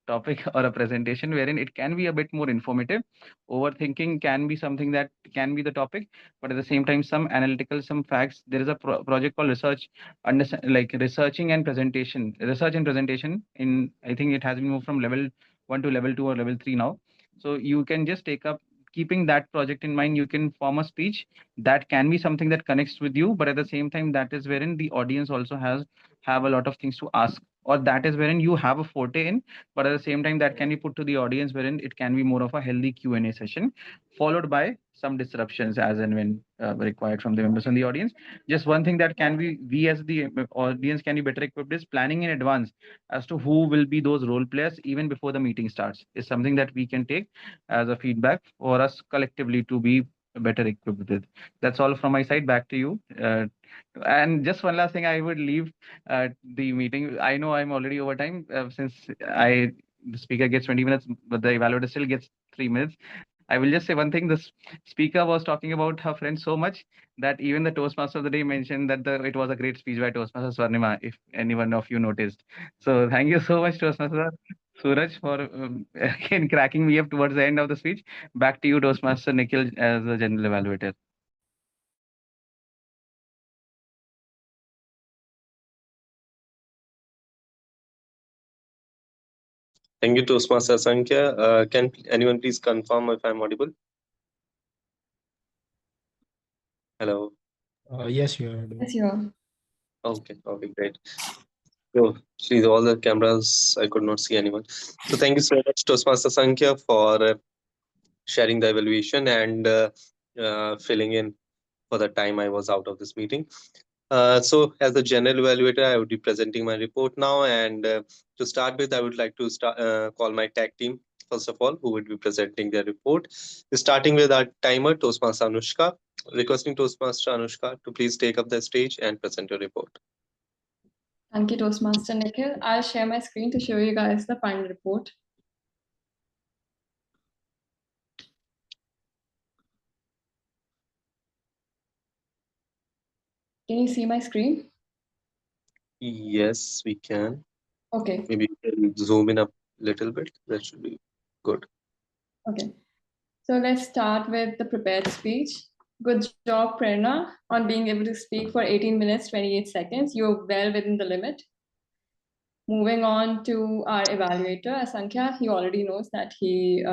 Speaker 9: topic or a presentation wherein it can be a bit more informative. Overthinking can be something that can be the topic, but at the same time, some analytical, some facts. There is a project called researching and presentation, research and presentation. In I think it has been moved from level 1 to level 2 or level 3 now. So you can just take up, keeping that project in mind, you can form a speech that can be something that connects with you, but at the same time, that is wherein the audience also have a lot of things to ask, or that is wherein you have a forte in, but at the same time, that can be put to the audience wherein it can be more of a healthy Q&A session, followed by some disruptions as and when required from the members in the audience. Just one thing that can be, we as the audience can be better equipped, is planning in advance as to who will be those role players even before the meeting starts, is something that we can take as a feedback for us collectively to be better equipped with. That's all from my side. Back to you. And just one last thing, I would leave the meeting. I know I'm already over time, since the speaker gets 20 minutes, but the evaluator still gets 3 minutes. I will just say one thing. This speaker was talking about her friend so much that even the Toastmaster of the day mentioned that it was a great speech by Toastmaster Swarnima, if anyone of you noticed. So thank you so much, Toastmaster Suraj, for again cracking me up towards the end of the speech. Back to you, Toastmaster Nikhil, as the general evaluator.
Speaker 2: Thank you, Toastmaster Sankhya. Can anyone please confirm if I'm audible? Hello.
Speaker 8: Yes, you are.
Speaker 7: Yes, you are.
Speaker 2: Okay, great. So, please, all the cameras, I could not see anyone. So, thank you so much, Toastmaster Sankhya, for sharing the evaluation and filling in for the time I was out of this meeting. So, as a general evaluator, I would be presenting my report now. And to start with, I would like to call my tag team first of all, who would be presenting their report. Starting with our timer, Toastmaster Anushka. Requesting Toastmaster Anushka to please take up the stage and present your report.
Speaker 7: Thank you, Toastmaster Nikhil. I'll share my screen to show you guys the final report. Can you see my screen?
Speaker 2: Yes, we can.
Speaker 7: Okay.
Speaker 2: Maybe you can zoom in a little bit. That should be good.
Speaker 7: Okay. So let's start with the prepared speech. Good job, Prerna, on being able to speak for 18 minutes, 28 seconds. You're well within the limit. Moving on to our evaluator, Asankhya, he already knows that he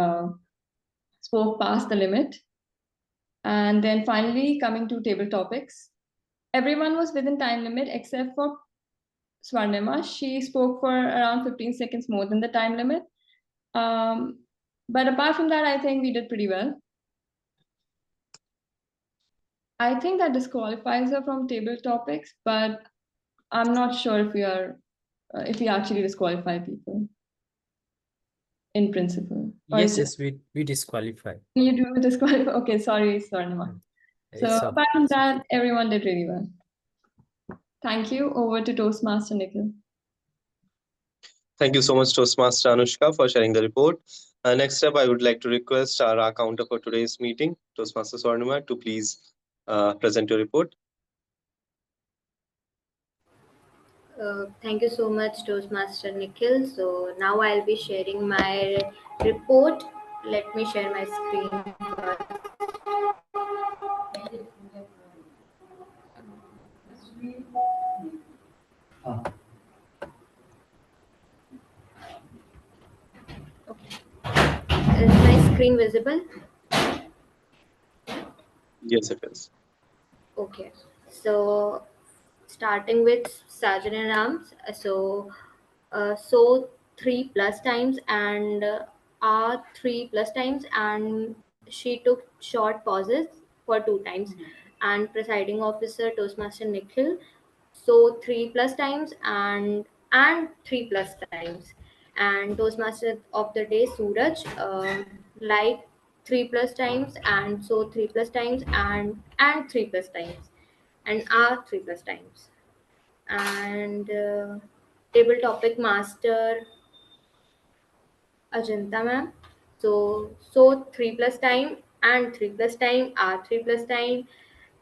Speaker 7: spoke past the limit. And then finally, coming to table topics. Everyone was within time limit except for Swarnima. She spoke for around 15 seconds more than the time limit. But apart from that, I think we did pretty well. I think that disqualifies her from table topics, but I'm not sure if we actually disqualify people in principle. Or
Speaker 6: Yes,
Speaker 7: is it-
Speaker 6: yes, we disqualify.
Speaker 7: You do disqualify? Okay, sorry, Swarnima. So
Speaker 6: It's
Speaker 7: apart from that, everyone did really well. Thank you. Over to Toastmaster Nikhil.
Speaker 2: Thank you so much, Toastmaster Anushka, for sharing the report. Next up, I would like to request our accountant for today's meeting, Toastmaster Swarnima, to please present your report.
Speaker 5: Thank you so much, Toastmaster Nikhil. So now I'll be sharing my report. Let me share my screen first. Okay. Is my screen visible?
Speaker 2: Yes, it is.
Speaker 5: Okay. So starting with Sajan Rams. So 3 plus times and R 3 plus times, and she took short pauses for 2 times. And presiding officer Toastmaster Nikhil, so 3 plus times and 3 plus times. And Toastmaster of the day Suraj, like 3 plus times, and so 3 plus times and 3 plus times, and R 3 plus times. And table topic master Ajanta ma'am. So 3 plus time and 3 plus time are 3 plus time,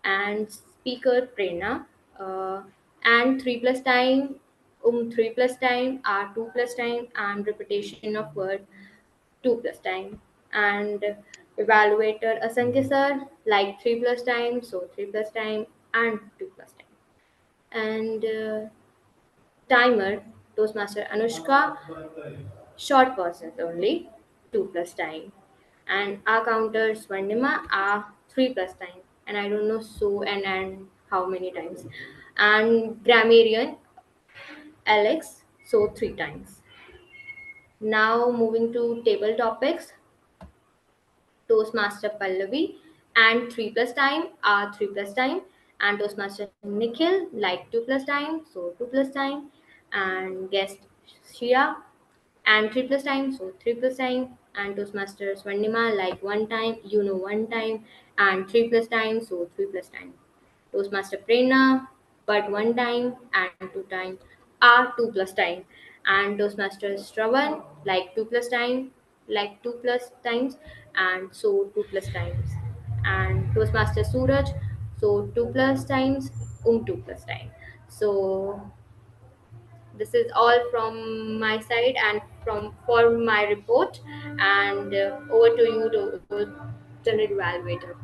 Speaker 5: and speaker Prerna, and 3 plus time 3 plus time are 2 plus time, and repetition of word 2 plus time. And evaluator Asankhya sir, like 3 plus time, so 3 plus time and 2 plus time. And timer Toastmaster Anushka, short pauses only, 2 plus time. And our counter Swarnima are 3 plus time. And I don't know so and how many times. And grammarian Alex, so 3 times. Now moving to table topics. Toastmaster Pallavi and 3 plus time are 3 plus time, and Toastmaster Nikhil like 2 plus time, so 2 plus time, and guest Shia and 3 plus time, so 3 plus time, and Toastmaster Swarnima like 1 time, 1 time, and 3 plus time, so 3 plus time. Toastmaster Prerna, but 1 time and 2 time are 2 plus time. And Toastmaster Shravan, like 2 plus time, like 2 plus times, and so 2 plus times. And Toastmaster Suraj, so 2 plus times, 2 plus time. So this is all from my side and for my report. And over to you, General Evaluator.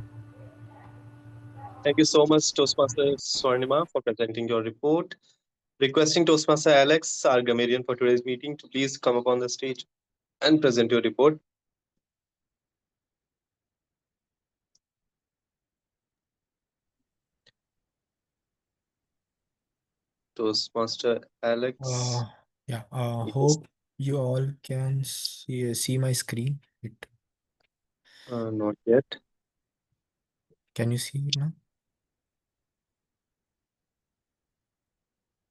Speaker 2: Thank you so much, Toastmaster Swarnima, for presenting your report. Requesting Toastmaster Alex, our grammarian for today's meeting, to please come up on the stage and present your report. Toastmaster Alex.
Speaker 8: Yeah.
Speaker 2: Yes.
Speaker 8: Hope you all can see my screen.
Speaker 2: Not yet.
Speaker 8: Can you see it now?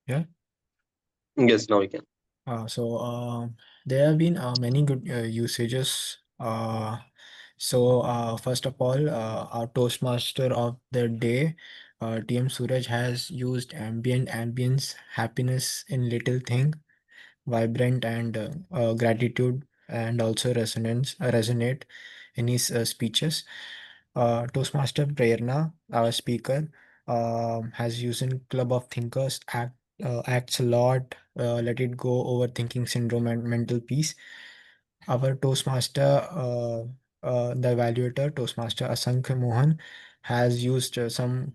Speaker 8: Yeah.
Speaker 2: Yes, now we can.
Speaker 8: There have been many good usages. First of all, our Toastmaster of the day, TM Suraj, has used ambient ambience, happiness in little thing, vibrant and gratitude, and also resonate in his speeches. Toastmaster Prerna, our speaker, has used in Club of Thinkers, acts a lot, let it go, overthinking syndrome, and mental peace. Our Toastmaster, the evaluator, Toastmaster Asank Mohan, has used some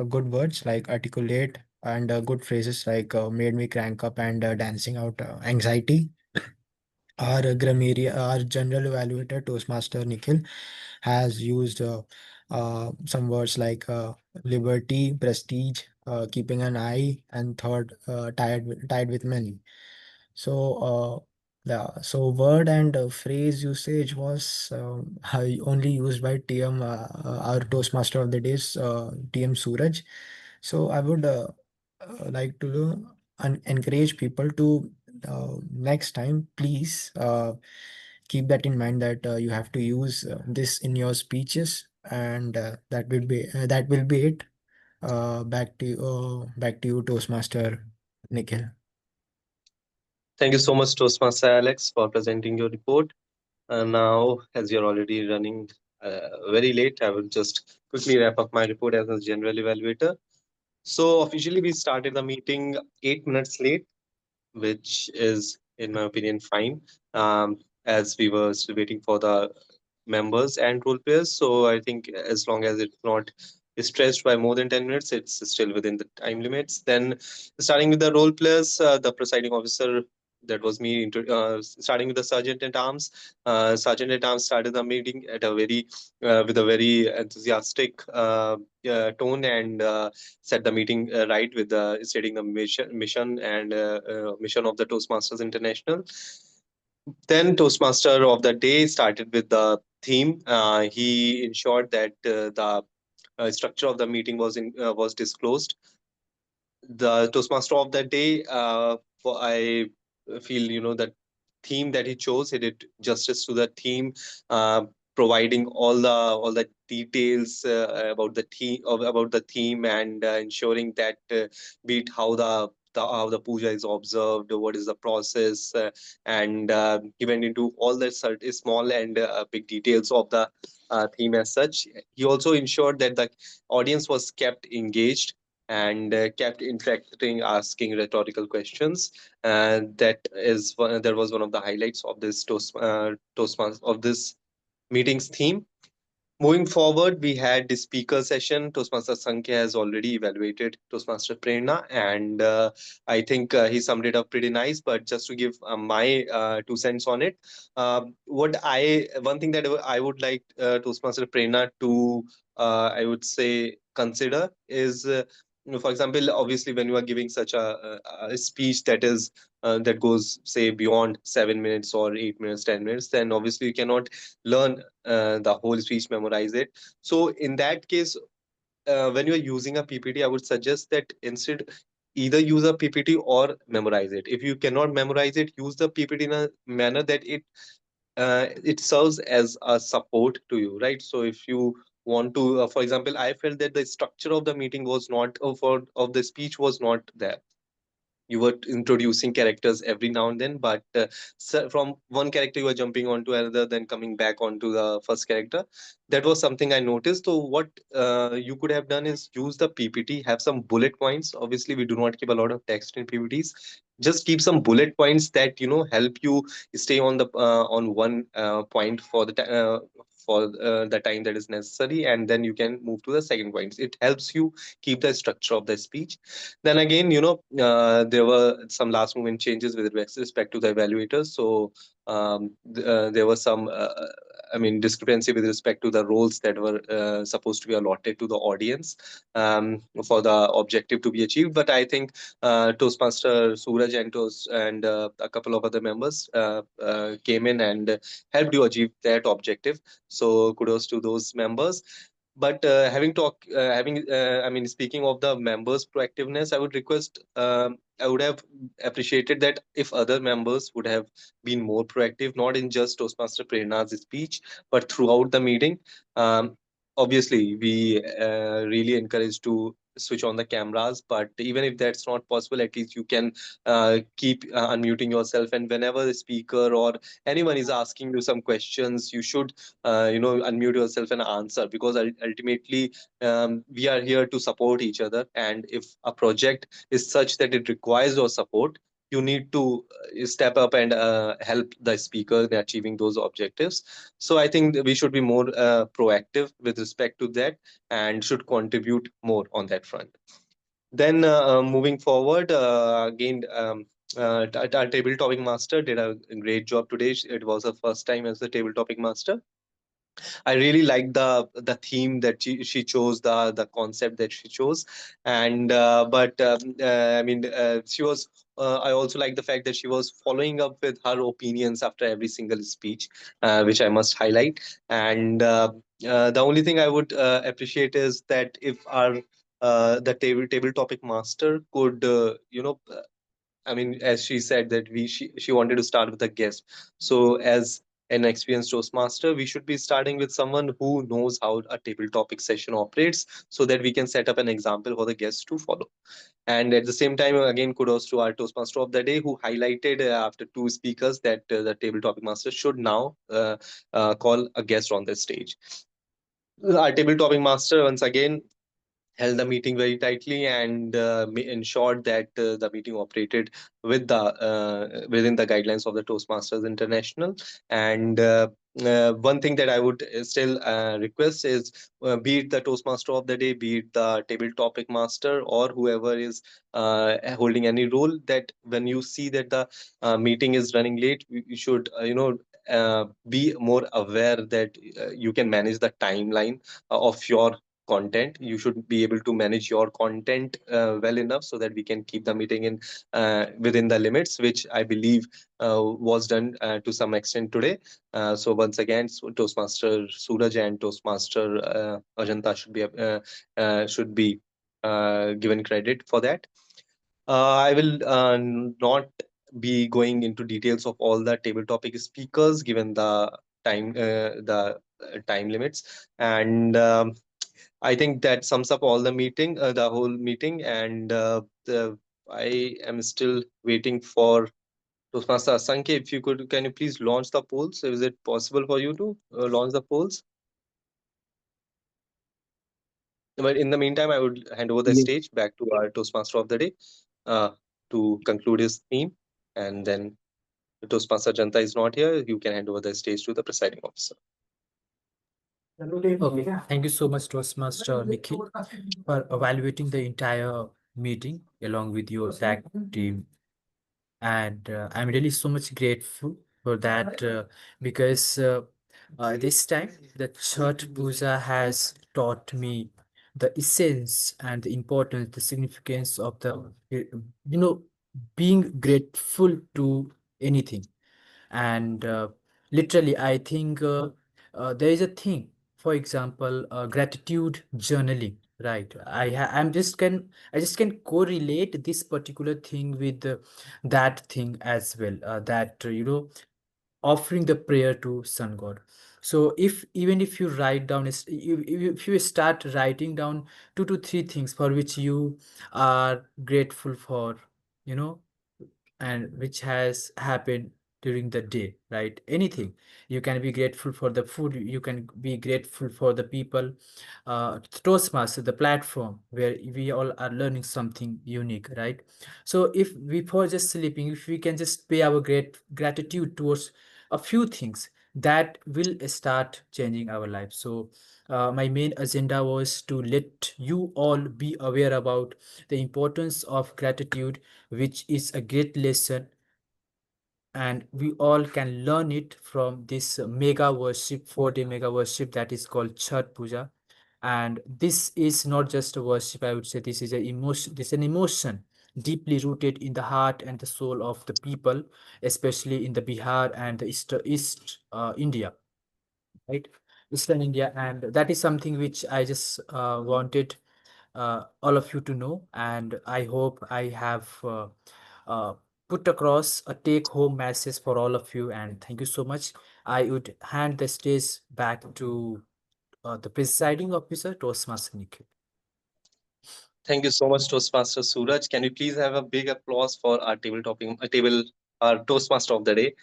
Speaker 8: good words like articulate and good phrases like made me crank up and dancing out anxiety. Our general evaluator, Toastmaster Nikhil, has used some words like liberty, prestige, keeping an eye, and third, tied with many. So word and phrase usage was only used by TM, our Toastmaster of the day, TM Suraj. So I would like to encourage people to next time, please keep that in mind that you have to use this in your speeches, and that will be it. Back to you, Toastmaster Nikhil.
Speaker 2: Thank you so much, Toastmaster Alex, for presenting your report. Now, as you're already running very late, I will just quickly wrap up my report as a general evaluator. So officially, we started the meeting 8 minutes late, which is, in my opinion, fine, as we were still waiting for the members and role players. So I think as long as it's not stretched by more than 10 minutes, it's still within the time limits. Then, starting with the role players, the presiding officer, that was me, starting with the sergeant at arms. Sergeant at arms started the meeting at a very with a very enthusiastic tone, and set the meeting right with stating the mission and mission of the Toastmasters International. Then Toastmaster of the day started with the theme. He ensured that the structure of the meeting was disclosed. The Toastmaster of the day, I feel, that theme that he chose, he did justice to the theme, uh, providing all the details about the theme, and ensuring that be it how the puja is observed, what is the process, and he went into all the small and big details of the theme as such. He also ensured that the audience was kept engaged and kept interacting, asking rhetorical questions. And that was one of the highlights of this Toastmasters of this meeting's theme. Moving forward, we had the speaker session. Toastmaster Sankhya has already evaluated Toastmaster Prerna, and I think he summed it up pretty nice. But just to give my 2 cents on it, one thing that I would like Toastmaster Prerna to, I would say, consider is, for example, obviously, when you are giving such a speech that goes, say, beyond 7 minutes or 8 minutes, 10 minutes, then obviously you cannot learn the whole speech, memorize it. So in that case, when you're using a PPT, I would suggest that instead either use a PPT or memorize it. If you cannot memorize it, use the PPT in a manner that it serves as a support to you, right? So if you want to, for example, I felt that the structure of the meeting was not of the speech was not there. You were introducing characters every now and then, but from one character you were jumping onto another, then coming back onto the first character. That was something I noticed. So what you could have done is use the PPT, have some bullet points. Obviously, we do not keep a lot of text in PPTs. Just keep some bullet points that help you stay on on one point for the time that is necessary, and then you can move to the second points. It helps you keep the structure of the speech. Then again, there were some last moment changes with respect to the evaluators. So there was some, discrepancy with respect to the roles that were supposed to be allotted to the audience for the objective to be achieved. But I think Toastmaster Suraj and a couple of other members came in and helped you achieve that objective. So kudos to those members. But I mean, speaking of the members' proactiveness, I would request, I would have appreciated that if other members would have been more proactive, not in just Toastmaster Prerna's speech, but throughout the meeting. Um, Obviously, we really encourage to switch on the cameras, but even if that's not possible, at least you can keep unmuting yourself, and whenever the speaker or anyone is asking you some questions, you should unmute yourself and answer, because ultimately we are here to support each other, and if a project is such that it requires your support, you need to step up and help the speaker in achieving those objectives. So I think that we should be more proactive with respect to that, and should contribute more on that front. Then moving forward, again, our table topic master did a great job today. It was her first time as the table topic master. I really like the theme that she chose, the concept that she chose, and I mean, she was. I also like the fact that she was following up with her opinions after every single speech, which I must highlight. And the only thing I would appreciate is that if our the table topic master could I mean, as she said that she wanted to start with a guest. So as an experienced Toastmaster, we should be starting with someone who knows how a table topic session operates, so that we can set up an example for the guests to follow. And at the same time, again, kudos to our Toastmaster of the day, who highlighted after two speakers that the table topic master should now call a guest on the stage. Our table topic master once again held the meeting very tightly, and ensured that the meeting operated within the guidelines of the Toastmasters International. And one thing that I would still request is, be it the Toastmaster of the day, be it the table topic master, or whoever is holding any role, that when you see that the meeting is running late, you should be more aware that you can manage the timeline of your content. You should be able to manage your content well enough, so that we can keep the meeting in within the limits, which I believe was done to some extent today. So once again, Toastmaster Suraj and Toastmaster Ajanta should be given credit for that. I will not be going into details of all the table topic speakers, given the time limits. And I think that sums up all the whole meeting. And I am still waiting for Toastmaster Asanke. If you could, can you please launch the polls? Is it possible for you to launch the polls? But in the meantime, I would hand over the
Speaker 9: Yes.
Speaker 2: stage back to our Toastmaster of the day to conclude his theme. And then the Toastmaster Janta is not here. You can hand over the stage to the presiding officer.
Speaker 6: Okay, thank you so much, Toastmaster Nikhil, for evaluating the entire meeting along with your tag team. And I'm really so much grateful for that, because this time the Chhat Puja has taught me the essence and the importance, the significance of being grateful to anything. And literally, I think there is a thing, for example, gratitude journaling, right? I just can correlate this particular thing with that thing as well, that offering the prayer to sun god. So even if you write down if you start writing down 2 to 3 things for which you are grateful for, you know and which has happened during the day, right? Anything. You can be grateful for the food, you can be grateful for the people. Toastmaster, the platform where we all are learning something unique, right? So if before just sleeping, if we can just pay our gratitude towards a few things, that will start changing our life. So my main agenda was to let you all be aware about the importance of gratitude, which is a great lesson, and we all can learn it from this mega worship, 4-day mega worship that is called Chhat Puja. And this is not just a worship, I would say this is an emotion deeply rooted in the heart and the soul of the people, especially in the Bihar and the East India, right? Eastern India, and that is something which I just wanted all of you to know, and I hope I have uh, put across a take-home message for all of you. And thank you so much. I would hand the stage back to the presiding officer, Toastmaster Nikhil.
Speaker 2: Thank you so much, Toastmaster Suraj. Can we please have a big applause for our our Toastmaster of the day?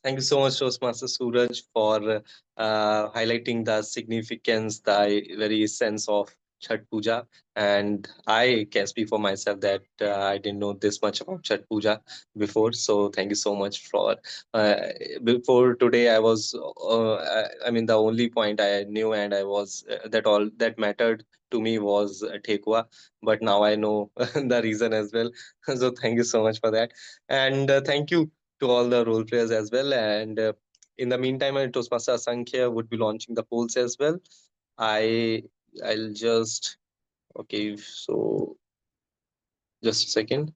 Speaker 2: Thank you so much, Toastmaster Suraj, for highlighting the significance, the very sense of Chhat Puja. And I can speak for myself that I didn't know this much about Chhat Puja before. So thank you so much for. Uh, Before today, I mean, the only point I knew and I was that all that mattered to me was Thekua. But now I know the reason as well. So thank you so much for that. And thank you to all the role players as well. And in the meantime, Toastmaster Asankhya would be launching the polls as well. I I'll just okay. So just a second.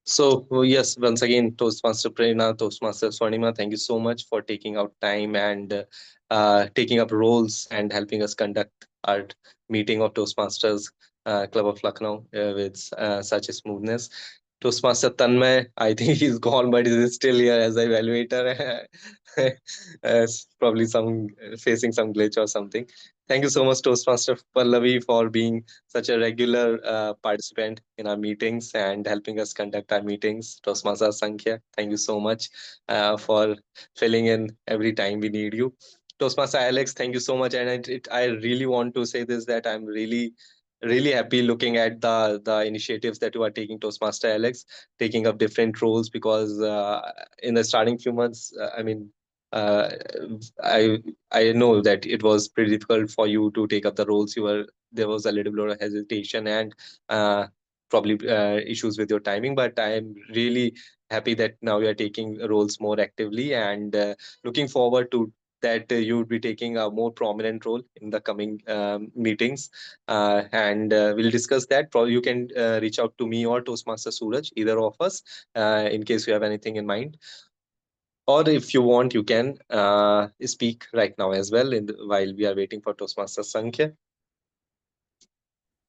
Speaker 2: So yes, once again, Toastmaster Prerna, Toastmaster Swarnima, thank you so much for taking out time and taking up roles and helping us conduct our meeting of Toastmasters Club of Lucknow with such a smoothness. Toastmaster Tanmay, I think he's gone, but he's still here as an evaluator. Probably some facing some glitch or something. Thank you so much, Toastmaster Pallavi, for being such a regular participant in our meetings and helping us conduct our meetings. Toastmaster Sankhya, thank you so much for filling in every time we need you. Toastmaster Alex, thank you so much. And I really want to say this that I'm really happy looking at the initiatives that you are taking, Toastmaster Alex, taking up different roles because in the starting few months, I mean, uh, I I know that it was pretty difficult for you to take up the roles. There was a little bit of hesitation and uh, probably issues with your timing, but I am really happy that now you are taking roles more actively and looking forward to that you would be taking a more prominent role in the coming meetings. And we'll discuss that. Probably you can reach out to me or Toastmaster Suraj, either of us, in case you have anything in mind. Or if you want, you can speak right now as well while we are waiting for Toastmaster Sankhya.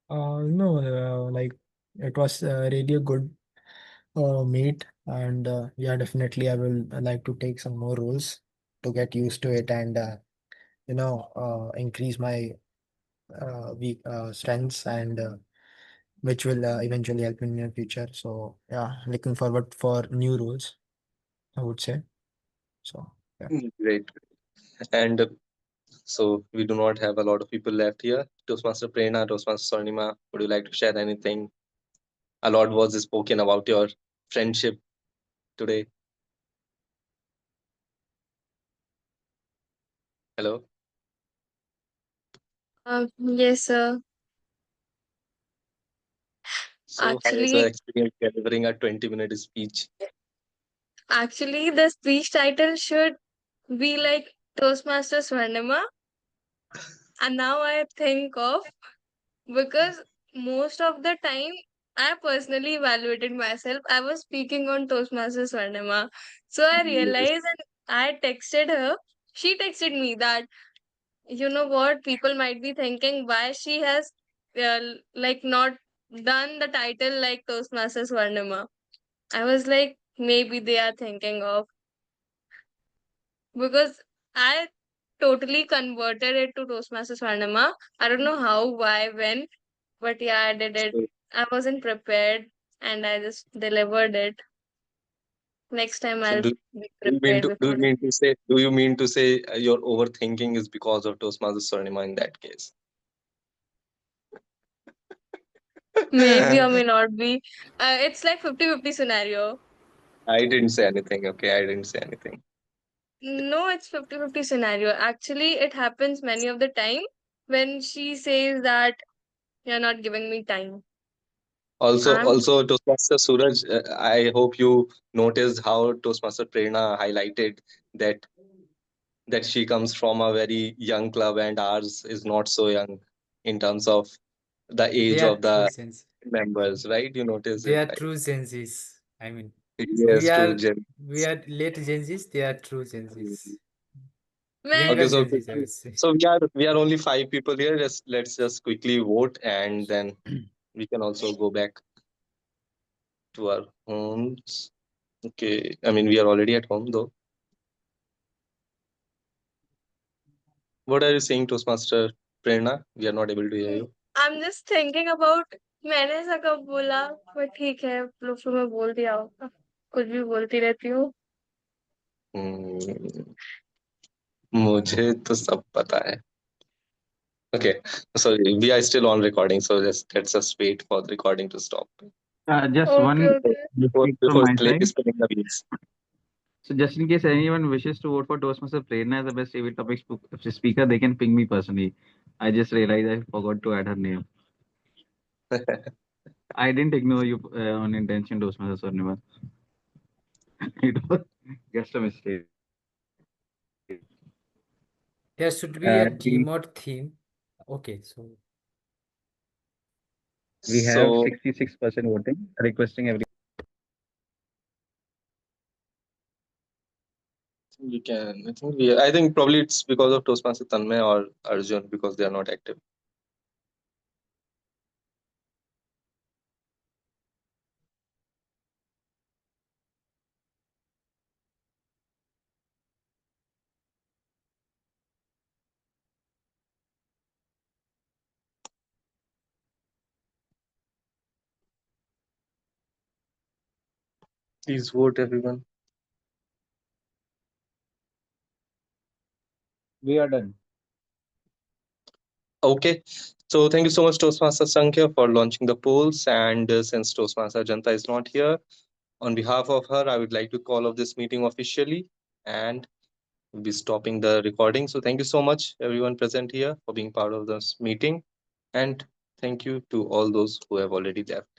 Speaker 8: No, like it was really a good meet, and yeah, definitely I will like to take some more roles to get used to it and increase my weak strengths and which will eventually help me in the future. So yeah, looking forward for new roles, I would say. So yeah.
Speaker 2: Great. And so we do not have a lot of people left here. Toastmaster Prerna, Toastmaster Swarnima, would you like to share anything? A lot was spoken about your friendship today. Hello.
Speaker 4: Yes, sir.
Speaker 2: So how was the
Speaker 4: Actually,
Speaker 2: experience delivering a 20-minute speech?
Speaker 4: actually, the speech title should be like Toastmaster Swarnima. And now I think of, because most of the time I personally evaluated myself. I was speaking on Toastmaster Swarnima. So I
Speaker 2: Yes.
Speaker 4: realized and I texted her. She texted me that, you know what, people might be thinking why she has like not done the title like Toastmaster Swarnima. I was like, maybe they are thinking of, because I totally converted it to Toastmaster Swarnama. I don't know how, why, when, but yeah, I did it.
Speaker 2: So,
Speaker 4: I wasn't prepared and I just delivered it. Next time
Speaker 2: so
Speaker 4: I'll
Speaker 2: do,
Speaker 4: be
Speaker 2: do you mean
Speaker 4: prepared
Speaker 2: to
Speaker 4: before it.
Speaker 2: do you mean to say your overthinking is because of Toastmaster Swarnima in that case?
Speaker 4: Maybe or may not be. It's like 50-50 scenario.
Speaker 2: I didn't say anything. Okay, I didn't say anything.
Speaker 4: No, it's 50-50 scenario. Actually, it happens many of the time when she says that you're not giving me time. I'm
Speaker 2: Also, Toastmaster Suraj, I hope you noticed how Toastmaster Prerna highlighted that she comes from a very young club and ours is not so young in terms of the
Speaker 6: They
Speaker 2: age
Speaker 6: are
Speaker 2: of
Speaker 6: true
Speaker 2: the
Speaker 6: Gen Z.
Speaker 2: members, right? You notice
Speaker 6: They
Speaker 2: it,
Speaker 6: are
Speaker 2: right?
Speaker 6: true Gen Zs. I mean, we
Speaker 2: Yes, true,
Speaker 6: are
Speaker 2: Jen.
Speaker 6: we are late Gen Zs. They are true Gen Zs. Younger
Speaker 2: Okay, so
Speaker 6: Gen Zs, I would say.
Speaker 2: so we are only 5 people here. Let's just quickly vote, and then we can also go back to our homes. Okay, I mean we are already at home though. What are you saying, Toastmaster Prerna? We are not able to hear you.
Speaker 4: I'm just thinking about मैंने ऐसा कब बोला पर ठीक है लोग फिर मैं बोल दिया होगा कुछ भी बोलती रहती हूँ
Speaker 2: Hmm, मुझे तो सब पता है. Okay, so we are still on recording, so let's just wait for the recording to stop
Speaker 9: Just
Speaker 4: Okay,
Speaker 9: one
Speaker 4: okay.
Speaker 9: mistake from my side.
Speaker 2: spilling the beans.
Speaker 9: So just in case anyone wishes to vote for Toastmaster Prerna as the best TV topic speaker, they can ping me personally. I just realized I forgot to add her name. I didn't ignore you on intention, Toastmaster Swarnima. It was just a mistake.
Speaker 6: There should be a
Speaker 9: And
Speaker 6: team or theme. Okay, so
Speaker 9: we have
Speaker 2: So
Speaker 9: 66% voting, requesting every.
Speaker 2: we can. I think probably it's because of Toastmaster Tanmay or Arjun because they are not active. Please vote, everyone.
Speaker 9: We are done.
Speaker 2: Okay, so thank you so much, Toastmaster Sankhya, for launching the polls. And since Toastmaster Janta is not here, on behalf of her, I would like to call off this meeting officially and we'll be stopping the recording. So thank you so much, everyone present here, for being part of this meeting. And thank you to all those who have already left.